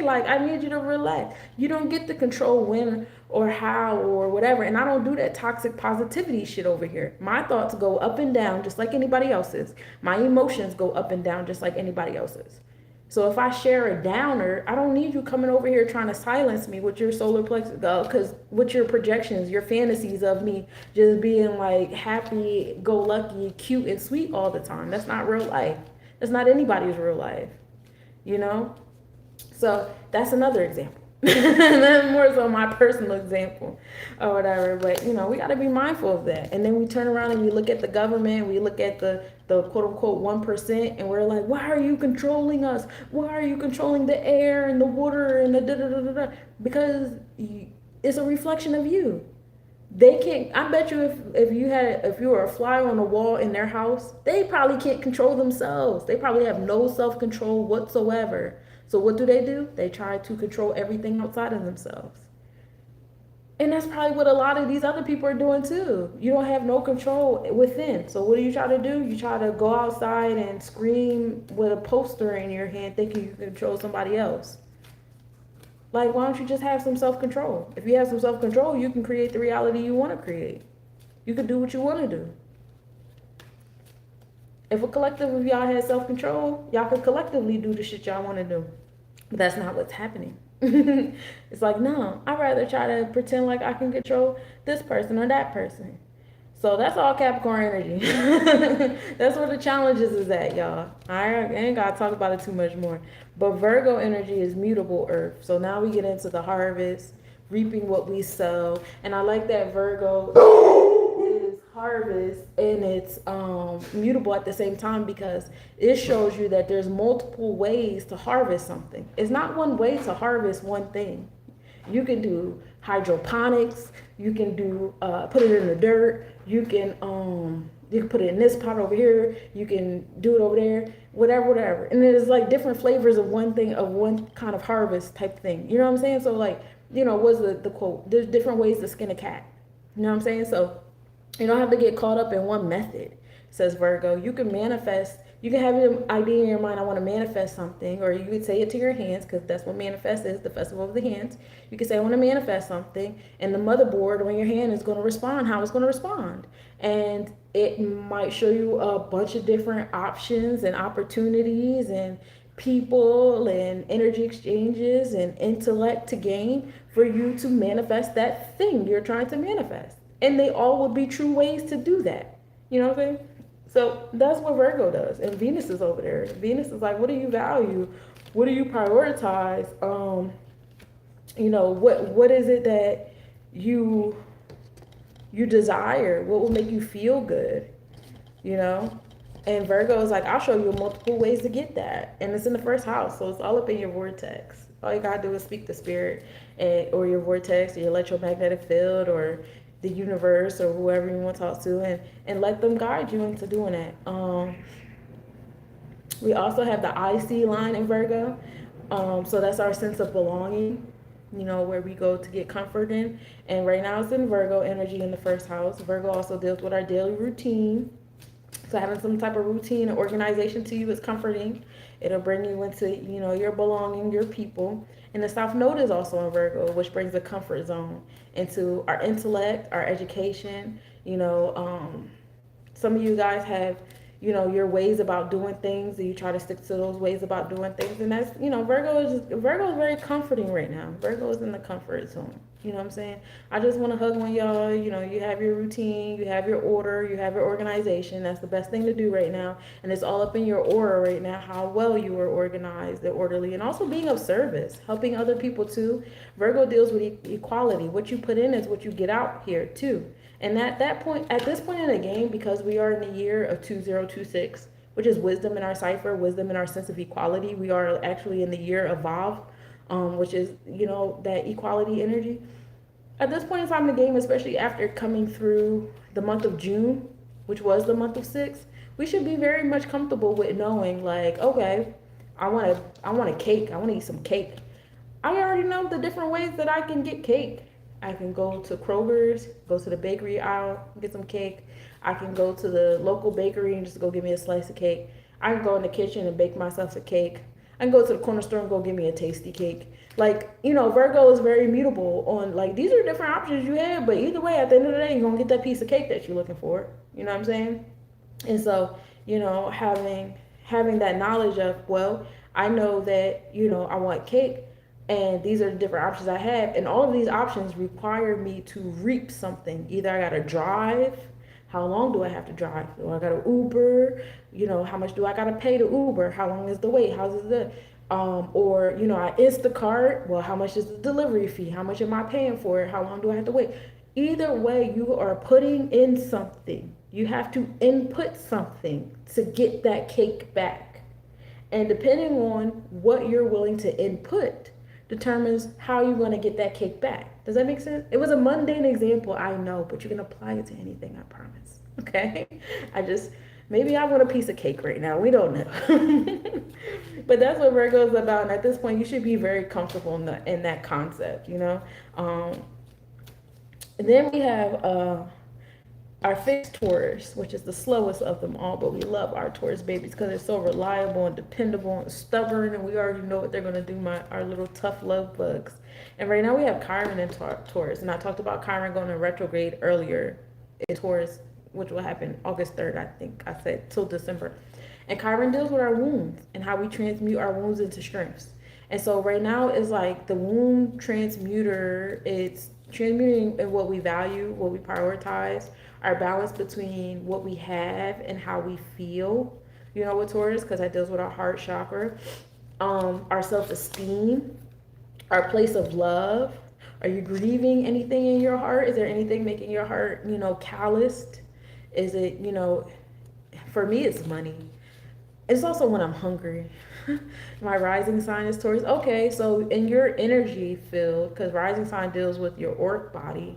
Like, I need you to relax. You don't get to control when or how or whatever. And I don't do that toxic positivity shit over here. My thoughts go up and down just like anybody else's. My emotions go up and down just like anybody else's. So if I share a downer, I don't need you coming over here trying to silence me with your solar plexus, because with your projections, your fantasies of me just being like happy, go lucky, cute and sweet all the time. That's not real life. That's not anybody's real life, So that's another example. That's more so my personal example or whatever. But, we got to be mindful of that. And then we turn around and we look at the government, we look at the quote unquote 1%, and we're like, why are you controlling us? Why are you controlling the air and the water and the da da da da da? Because it's a reflection of you. They can't. I bet you if you were a fly on the wall in their house, they probably can't control themselves. They probably have no self-control whatsoever. So what do? They try to control everything outside of themselves. And that's probably what a lot of these other people are doing too. You don't have no control within. So what do you try to do? You try to go outside and scream with a poster in your hand thinking you can control somebody else. Like, why don't you just have some self-control? If you have some self-control, you can create the reality you want to create. You can do what you want to do. If a collective of y'all had self-control, y'all could collectively do the shit y'all want to do. But that's not what's happening. It's like, no, I'd rather try to pretend like I can control this person or that person. So that's all Capricorn energy. That's where the challenges is at, y'all. I ain't got to talk about it too much more. But Virgo energy is mutable earth. So now we get into the harvest, reaping what we sow. And I like that Virgo is harvest and it's mutable at the same time, because it shows you that there's multiple ways to harvest something. It's not one way to harvest one thing. You can do hydroponics, you can do put it in the dirt, you can put it in this pot over here, you can do it over there, whatever. And there's like different flavors of one thing, of one kind of harvest type thing. You know what I'm saying? So like, what's the quote? There's different ways to skin a cat. You know what I'm saying? So you don't have to get caught up in one method, says Virgo. You can manifest. You can have an idea in your mind, I want to manifest something, or you could say it to your hands, because that's what manifest is, the festival of the hands. You can say, I want to manifest something, and the motherboard on your hand is going to respond how it's going to respond. And it might show you a bunch of different options and opportunities and people and energy exchanges and intellect to gain for you to manifest that thing you're trying to manifest. And they all would be true ways to do that. You know what I'm saying? So that's what Virgo does. And Venus is over there. Venus is like, what do you value? What do you prioritize? What is it that you desire? What will make you feel good? And Virgo is like, I'll show you multiple ways to get that. And it's in the first house. So it's all up in your vortex. All you got to do is speak the spirit or your vortex or your electromagnetic field or the universe or whoever you want to talk to, and let them guide you into doing that. We also have the IC line in Virgo. So that's our sense of belonging. where we go to get comfort in. And right now it's in Virgo energy in the first house. Virgo also deals with our daily routine. So having some type of routine and organization to you is comforting. It'll bring you into, your belonging, your people. And the South Node is also in Virgo, which brings a comfort zone into our intellect, our education. Some of you guys have, your ways about doing things, and you try to stick to those ways about doing things. And that's, Virgo is very comforting right now. Virgo is in the comfort zone. You know what I'm saying? I just want to hug on y'all. You have your routine, you have your order, you have your organization. That's the best thing to do right now. And it's all up in your aura right now, how well you are organized and orderly, and also being of service, helping other people too. Virgo deals with equality. What you put in is what you get out here too. And at this point in the game, because we are in the year of 2026, which is wisdom in our cipher, wisdom in our sense of equality, we are actually in the year of Vav, which is, that equality energy. At this point in time in the game, especially after coming through the month of June, which was the month of 6, we should be very much comfortable with knowing, like, okay, I want a cake. I want to eat some cake. I already know the different ways that I can get cake. I can go to Kroger's, go to the bakery aisle, get some cake. I can go to the local bakery and just go get me a slice of cake. I can go in the kitchen and bake myself a cake. I can go to the corner store and go get me a tasty cake. Like, Virgo is very mutable on, like, these are different options you have, but either way, at the end of the day, you're going to get that piece of cake that you're looking for. You know what I'm saying? And so, having that knowledge of, well, I know that, I want cake, and these are the different options I have, and all of these options require me to reap something. Either I gotta drive. How long do I have to drive? Do I gotta Uber? How much do I gotta pay to Uber? How long is the wait? How's the or I Instacart. Well, how much is the delivery fee? How much am I paying for it? How long do I have to wait? Either way, you are putting in something. You have to input something to get that cake back. And depending on what you're willing to input determines how you're going to get that cake back. Does that make sense? It was a mundane example, I know, but you can apply it to anything, I promise. Okay? Maybe I want a piece of cake right now. We don't know. But that's what Virgo is about. And at this point, you should be very comfortable in that concept, And then we have our fixed Taurus, which is the slowest of them all, but we love our Taurus babies because they're so reliable and dependable and stubborn, and we already know what they're going to do, our little tough love bugs. And right now we have Chiron in Taurus, and I talked about Chiron going in retrograde earlier in Taurus, which will happen August 3rd, I think I said, till December. And Chiron deals with our wounds and how we transmute our wounds into strengths. And so right now is like the wound transmuter. It's transmuting in what we value, what we prioritize, our balance between what we have and how we feel, with Taurus, because that deals with our heart chakra, our self-esteem, our place of love. Are you grieving anything in your heart? Is there anything making your heart, calloused? Is it, for me, it's money. It's also when I'm hungry. My rising sign is Taurus. Okay, so in your energy field, because rising sign deals with your auric body,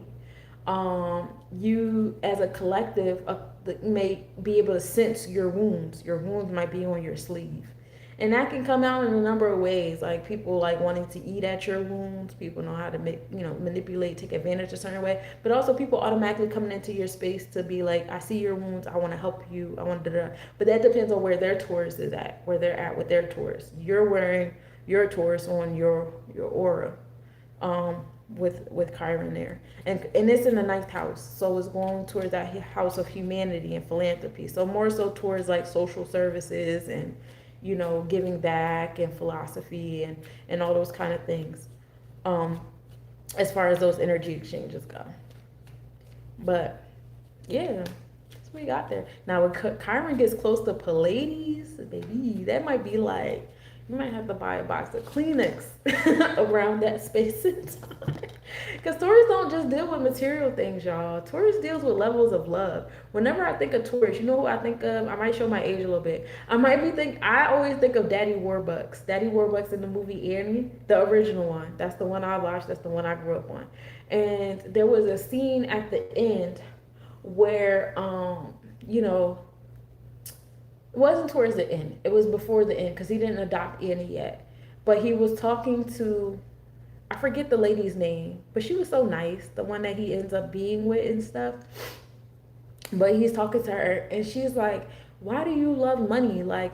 you as a collective may be able to sense your wounds. Your wounds might be on your sleeve. And that can come out in a number of ways, like people like wanting to eat at your wounds. People know how to manipulate, take advantage a certain way. But also people automatically coming into your space to be like, I see your wounds, I want to help you, I want to. But that depends on where their Taurus is at, where they're at with their Taurus. You're wearing your Taurus on your aura, with Chiron there, and it's in the 9th house, so it's going towards that house of humanity and philanthropy. So more so towards like social services and giving back and philosophy and all those kind of things, as far as those energy exchanges go. But yeah, that's what we got there. Now when Chiron gets close to Pleiades, baby, that might be like, you might have to buy a box of Kleenex around that space and time. Because Taurus don't just deal with material things, y'all. Taurus deals with levels of love. Whenever I think of Taurus, you know who I think of? I might show my age a little bit. I always think of Daddy Warbucks. Daddy Warbucks in the movie Annie, the original one. That's the one I watched. That's the one I grew up on. And there was a scene at the end where, it wasn't towards the end. It was before the end because he didn't adopt Annie yet. But he was talking to I forget the lady's name, but she was so nice, the one that he ends up being with and stuff. But he's talking to her, and she's like, "Why do you love money?" Like,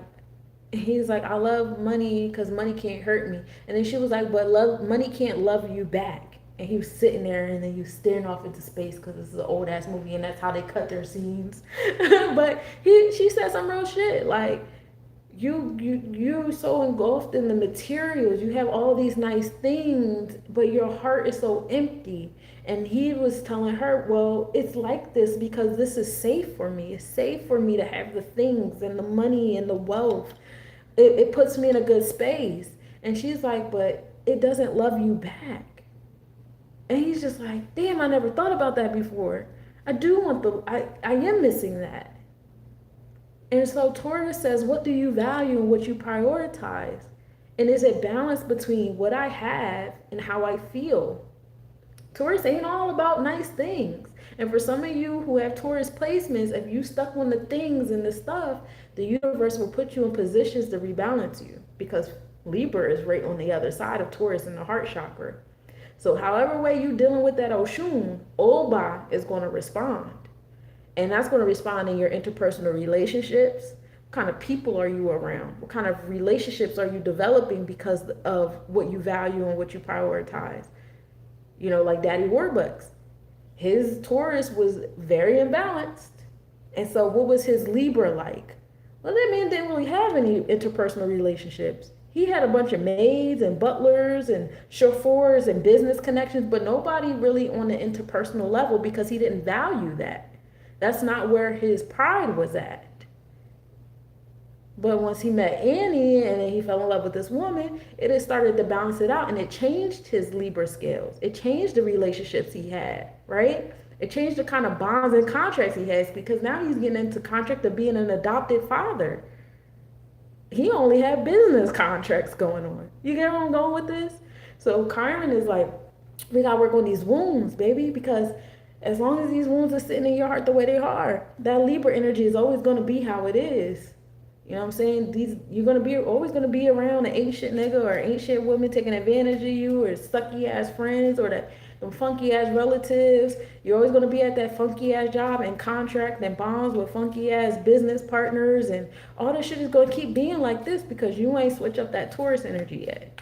he's like, "I love money because money can't hurt me." And then she was like, "But money can't love you back." And he was sitting there, and then he was staring off into space because this is an old ass movie, and that's how they cut their scenes. But she said some real shit, like, you're so engulfed in the materials, you have all these nice things, but your heart is so empty. And he was telling her, well, it's like this because this is safe for me. It's safe for me to have the things and the money and the wealth. It puts me in a good space. And she's like, but it doesn't love you back. And he's just like, damn, I never thought about that before. I do want I am missing that. And so Taurus says, what do you value and what you prioritize? And is it balance between what I have and how I feel? Taurus ain't all about nice things. And for some of you who have Taurus placements, if you stuck on the things and the stuff, the universe will put you in positions to rebalance you, because Libra is right on the other side of Taurus in the heart chakra. So however way you dealing with that Oshun, Oba is going to respond. And that's going to respond in your interpersonal relationships. What kind of people are you around? What kind of relationships are you developing because of what you value and what you prioritize? You know, like Daddy Warbucks. His Taurus was very imbalanced. And so what was his Libra like? Well, that man didn't really have any interpersonal relationships. He had a bunch of maids and butlers and chauffeurs and business connections, but nobody really on the interpersonal level because he didn't value that. That's not where his pride was at. But once he met Annie and then he fell in love with this woman, it had started to balance it out, and it changed his Libra scales. It changed the relationships he had, right? It changed the kind of bonds and contracts he has, because now he's getting into contract of being an adopted father. He only had business contracts going on. You get where I'm going with this? So Chiron is like, we gotta work on these wounds, baby, because as long as these wounds are sitting in your heart the way they are, that Libra energy is always going to be how it is. You know what I'm saying? You're going to be always going to be around an ain't shit nigga or ain't shit woman taking advantage of you, or sucky ass friends, or them funky ass relatives. You're always going to be at that funky ass job and contract and bonds with funky ass business partners, and all this shit is going to keep being like this because you ain't switch up that Taurus energy yet.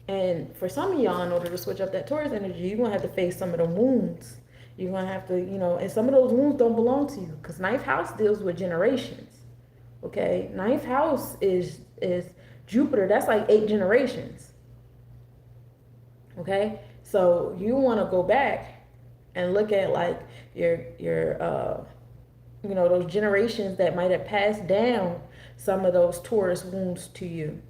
And for some of y'all, in order to switch up that Taurus energy, you're going to have to face some of the wounds. You're going to have to, and some of those wounds don't belong to you, because ninth house deals with generations. Okay? Ninth house is Jupiter. That's like 8 generations. Okay? So you want to go back and look at like your those generations that might have passed down some of those Taurus wounds to you.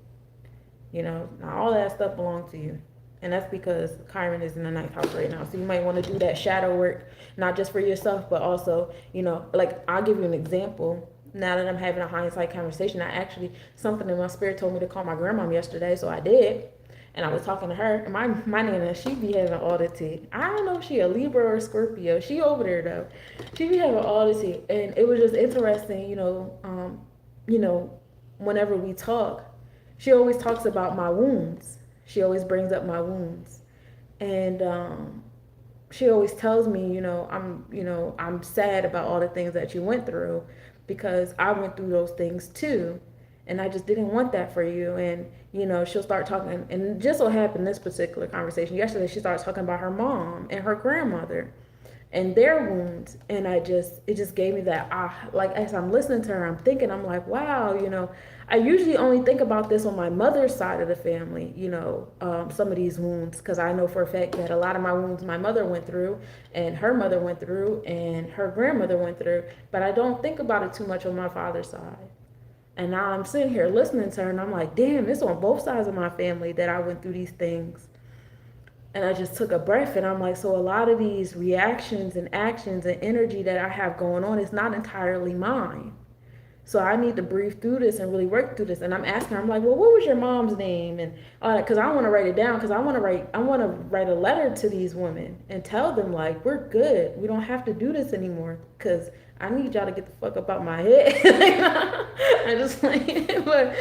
Now all that stuff belongs to you. And that's because Chiron is in the ninth house right now. So you might want to do that shadow work, not just for yourself, but also, like I'll give you an example. Now that I'm having a hindsight conversation, something in my spirit told me to call my grandmom yesterday. So I did. And I was talking to her. And my Nana, she be having oddity. I don't know if she a Libra or a Scorpio. She over there though. She be having oddity. And it was just interesting, whenever we talk, she always talks about my wounds. She always brings up my wounds. And she always tells me, I'm sad about all the things that you went through, because I went through those things too. And I just didn't want that for you. And, she'll start talking. And just so happened this particular conversation yesterday, she starts talking about her mom and her grandmother and their wounds. And it just gave me that, like as I'm listening to her, I'm thinking, I'm like, wow, I usually only think about this on my mother's side of the family, some of these wounds, because I know for a fact that a lot of my wounds my mother went through, and her mother went through, and her grandmother went through, but I don't think about it too much on my father's side. And now I'm sitting here listening to her, and I'm like, damn, it's on both sides of my family that I went through these things. And I just took a breath, and I'm like, so a lot of these reactions and actions and energy that I have going on is not entirely mine. So I need to breathe through this and really work through this. And I'm asking her, I'm like, well, what was your mom's name? And because I want to write it down, because I want to write a letter to these women and tell them, like, we're good. We don't have to do this anymore, because I need y'all to get the fuck up out my head. I just like, but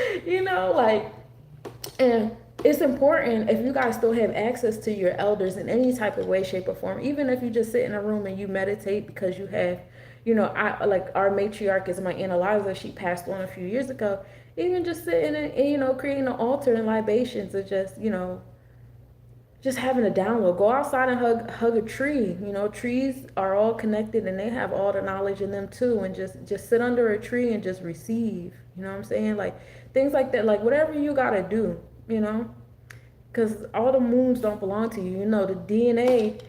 and it's important if you guys still have access to your elders in any type of way, shape, or form. Even if you just sit in a room and you meditate because you have, I like our matriarch is my Aunt Eliza. She passed on a few years ago. Even just sitting and creating an altar and libations, and just having a download. Go outside and hug a tree. Trees are all connected and they have all the knowledge in them too. And just sit under a tree and just receive. You know what I'm saying? Like things like that. Like whatever you gotta do. Because all the moons don't belong to you. The DNA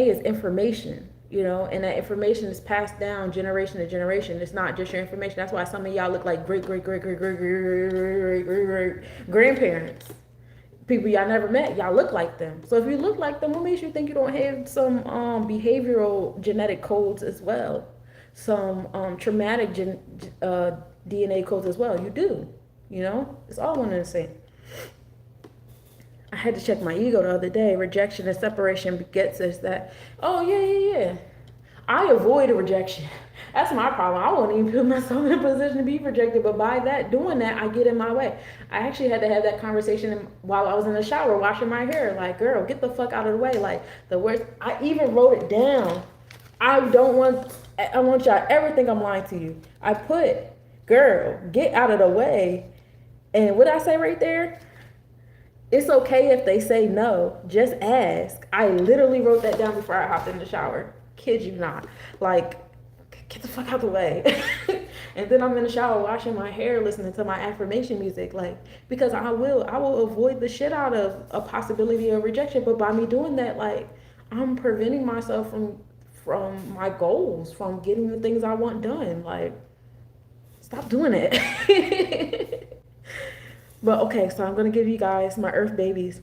is information. And that information is passed down generation to generation. It's not just your information. That's why some of y'all look like great grandparents. People y'all never met, y'all look like them. So if you look like them, what makes you think you don't have some behavioral genetic codes as well? Some traumatic DNA codes as well. You do. It's all one and the same. I had to check my ego the other day. Rejection and separation begets us that. Oh, yeah. I avoid a rejection. That's my problem. I won't even put myself in a position to be rejected. But by doing that, I get in my way. I actually had to have that conversation while I was in the shower washing my hair. Like, girl, get the fuck out of the way. Like, the worst. I even wrote it down. I want y'all ever think I'm lying to you. I put, girl, get out of the way. And what I say right there? It's okay if they say no. Just ask. I literally wrote that down before I hopped in the shower. Kid you not. Like, get the fuck out the way. And then I'm in the shower washing my hair, listening to my affirmation music. Like, because I will avoid the shit out of a possibility of rejection. But by me doing that, like, I'm preventing myself from my goals, from getting the things I want done. Like, stop doing it. But okay, so I'm gonna give you guys my Earth babies.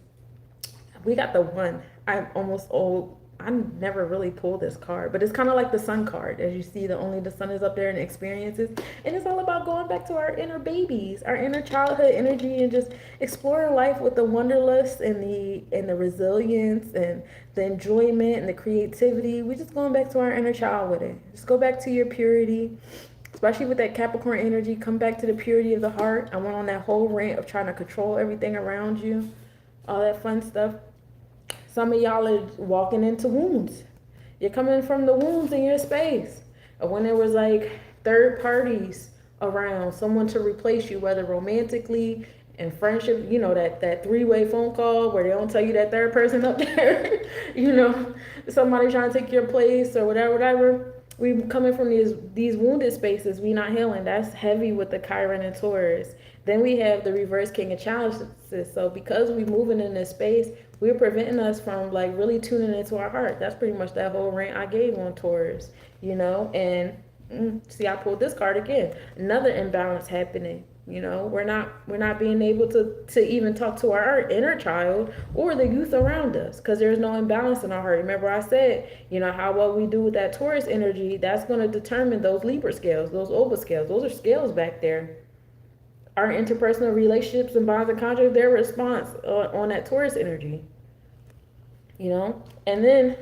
We got the one. I'm almost old. I never really pulled this card, but it's kind of like the sun card. As you see, only the sun is up there and experiences. And it's all about going back to our inner babies, our inner childhood energy, and just exploring life with the wanderlust and the resilience and the enjoyment and the creativity. We're just going back to our inner child with it. Just go back to your purity. Especially with that Capricorn energy, come back to the purity of the heart. I went on that whole rant of trying to control everything around you, all that fun stuff. Some of y'all are walking into wounds. You're coming from the wounds in your space. Or when there was like third parties around, someone to replace you, whether romantically, in friendship, that three-way phone call where they don't tell you that third person up there, somebody trying to take your place or whatever. We coming from these wounded spaces, we not healing. That's heavy with the Chiron and Taurus. Then we have the reverse King of Challenges. So because we moving in this space, we're preventing us from like really tuning into our heart. That's pretty much that whole rant I gave on Taurus, and see, I pulled this card again. Another imbalance happening. We're not being able to even talk to our inner child or the youth around us because there's no imbalance in our heart. Remember I said, how well we do with that Taurus energy, that's going to determine those Libra scales, those Oba scales. Those are scales back there. Our interpersonal relationships and bonds and contracts, their response on that Taurus energy. And then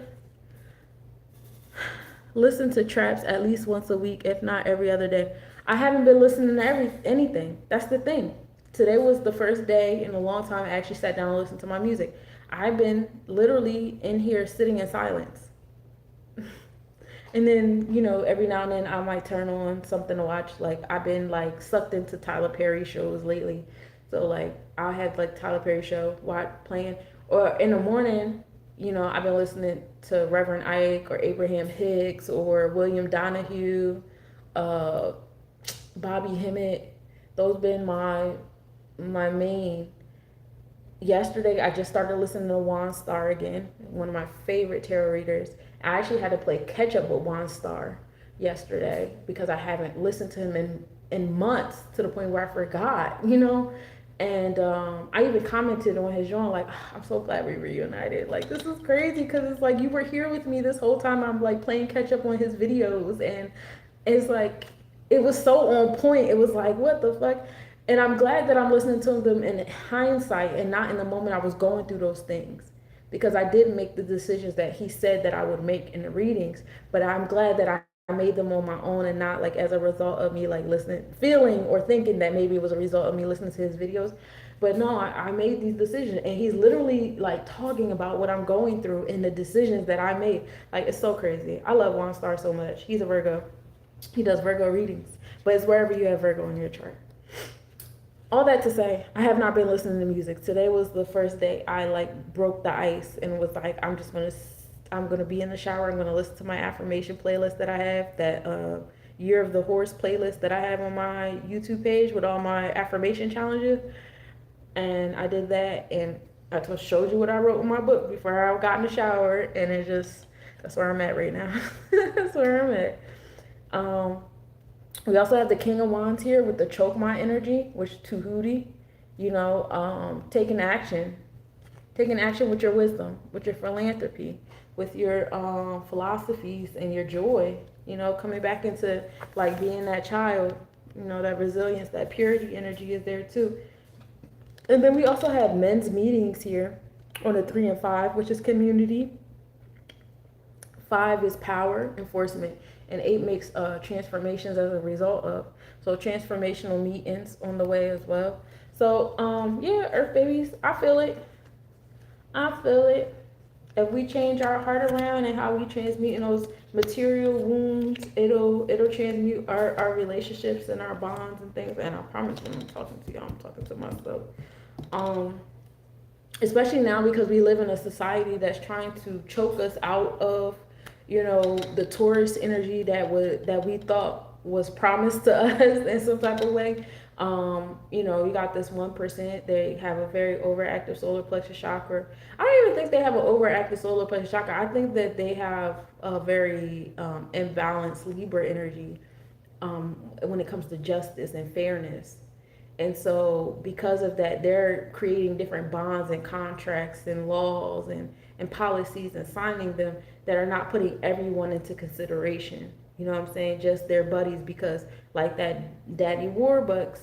listen to traps at least once a week, if not every other day. I haven't been listening to anything. That's the thing. Today was the first day in a long time I actually sat down and listened to my music. I've been literally in here sitting in silence. And then, every now and then I might turn on something to watch. Like, I've been, like, sucked into Tyler Perry shows lately. So, like, I'll have, like, Tyler Perry show playing. Or in the morning, I've been listening to Reverend Ike or Abraham Hicks or William Donahue, Bobby Hemmett. Those been my main. Yesterday, I just started listening to Juan Starr again, one of my favorite tarot readers. I actually had to play catch up with Juan Starr yesterday because I haven't listened to him in months to the point where I forgot, And I even commented on his joint, like, oh, I'm so glad we reunited. Like, this is crazy because it's like you were here with me this whole time. I'm like playing catch up on his videos, and it's like it was so on point. It was like, what the fuck? And I'm glad that I'm listening to them in hindsight and not in the moment I was going through those things, because I did make the decisions that he said that I would make in the readings. But I'm glad that I made them on my own and not like as a result of me like listening, feeling or thinking that maybe it was a result of me listening to his videos. But no, I made these decisions, and he's literally like talking about what I'm going through and the decisions that I made. Like, it's so crazy. I love Juan Star so much. He's a Virgo. He does Virgo readings, but it's wherever you have Virgo in your chart. All that to say, I have not been listening to music. Today was the first day I like broke the ice and was like, I'm gonna be in the shower. I'm gonna listen to my affirmation playlist that I have, that Year of the Horse playlist that I have on my YouTube page with all my affirmation challenges. And I did that, and I just showed you what I wrote in my book before I got in the shower, and that's where I'm at right now. That's where I'm at. We also have the King of Wands here with the Chokmah energy, which Tahuti, taking action with your wisdom, with your philanthropy, with your philosophies and your joy, coming back into like being that child, that resilience, that purity energy is there too. And then we also have men's meetings here on the 3 and 5, which is community. 5 is power, enforcement, and 8 makes transformations as a result of. So transformational meetings on the way as well. So yeah, Earth babies, I feel it. If we change our heart around and how we transmute in those material wounds, it'll transmute our relationships and our bonds and things. And I promise when I'm talking to y'all, I'm talking to myself. Especially now, because we live in a society that's trying to choke us out of, the Taurus energy that we thought was promised to us in some type of way. You got this 1%, they have a very overactive solar plexus chakra. I don't even think they have an overactive solar plexus chakra. I think that they have a very imbalanced Libra energy when it comes to justice and fairness. And so because of that, they're creating different bonds and contracts and laws and policies and signing them that are not putting everyone into consideration. You know what I'm saying? Just their buddies, because like that Daddy Warbucks,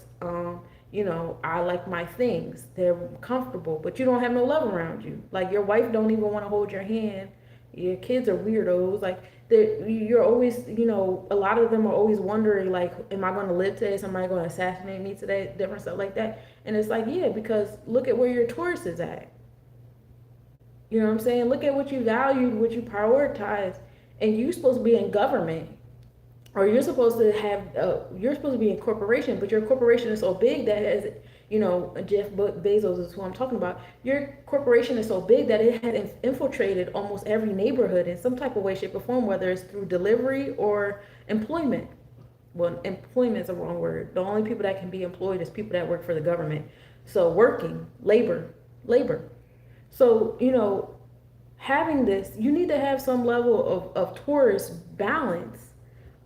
I like my things. They're comfortable, but you don't have no love around you. Like your wife don't even want to hold your hand. Your kids are weirdos. Like you're always, a lot of them are always wondering, like, am I going to live today? Is somebody going to assassinate me today? Different stuff like that. And it's like, yeah, because look at where your Taurus is at. You know what I'm saying? Look at what you valued, what you prioritize. And you're supposed to be in government. Or you're supposed to be in corporation, but your corporation is so big that it has, Jeff Bezos is who I'm talking about. Your corporation is so big that it has infiltrated almost every neighborhood in some type of way, shape, or form, whether it's through delivery or employment. Well, employment is a wrong word. The only people that can be employed is people that work for the government. So working, labor. So, having this, you need to have some level of Taurus balance.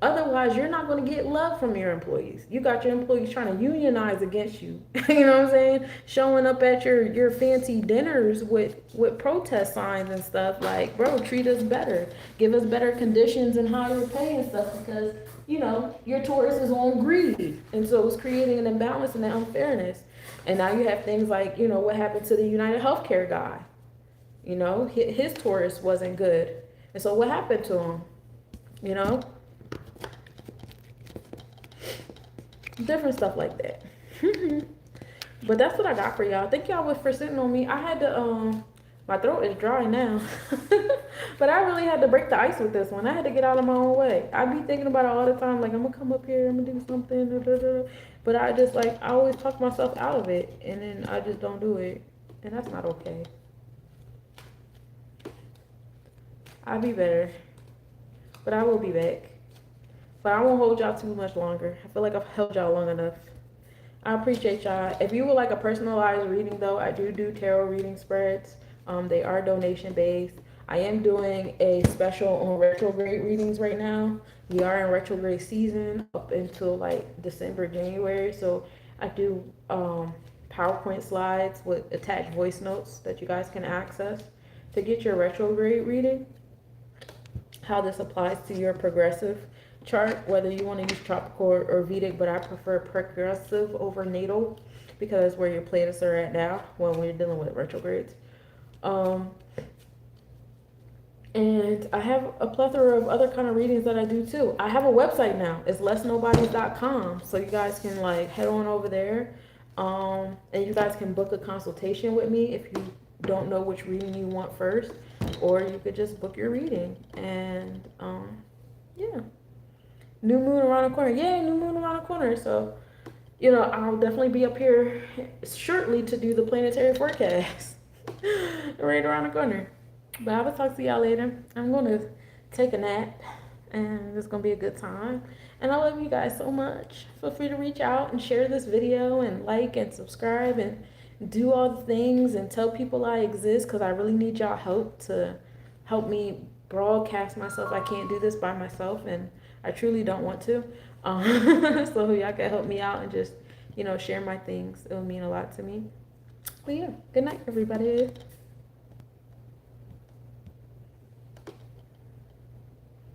Otherwise, you're not going to get love from your employees. You got your employees trying to unionize against you. You know what I'm saying? Showing up at your fancy dinners with protest signs and stuff. Like, bro, treat us better. Give us better conditions and higher pay and stuff, because, your Taurus is on greed. And so it's creating an imbalance and an unfairness. And now you have things like, what happened to the United Healthcare guy. His Taurus wasn't good. And so what happened to him? Different stuff like that. But that's what I got for y'all. Thank y'all for sitting on me. I had to my throat is dry now. But I really had to break the ice with this one. I had to get out of my own way. I be thinking about it all the time, like I'm gonna come up here, I'm gonna do something, but I just I always talk myself out of it, and then I just don't do it, and that's not okay. I'll be better, but I will be back. But I won't hold y'all too much longer. I feel like I've held y'all long enough. I appreciate y'all. If you would like a personalized reading, though, I do tarot reading spreads. They are donation based. I am doing a special on retrograde readings right now. We are in retrograde season up until December, January. So I do PowerPoint slides with attached voice notes that you guys can access to get your retrograde reading. How this applies to your progressive chart, whether you want to use tropical or Vedic, but I prefer progressive over natal because that's where your planets are at now when we're dealing with retrogrades. And I have a plethora of other kind of readings that I do too. I have a website now. It's lessnobodies.com, so you guys can head on over there. And you guys can book a consultation with me if you don't know which reading you want first, or you could just book your reading. And yeah, new moon around the corner. Yay, new moon around the corner. So, I'll definitely be up here shortly to do the planetary forecast right around the corner. But I will talk to y'all later. I'm going to take a nap, and it's going to be a good time. And I love you guys so much. Feel free to reach out and share this video and like and subscribe and do all the things and tell people I exist, because I really need y'all help to help me broadcast myself. I can't do this by myself, and I truly don't want to. So y'all can help me out and just, share my things. It will mean a lot to me. But yeah, good night, everybody.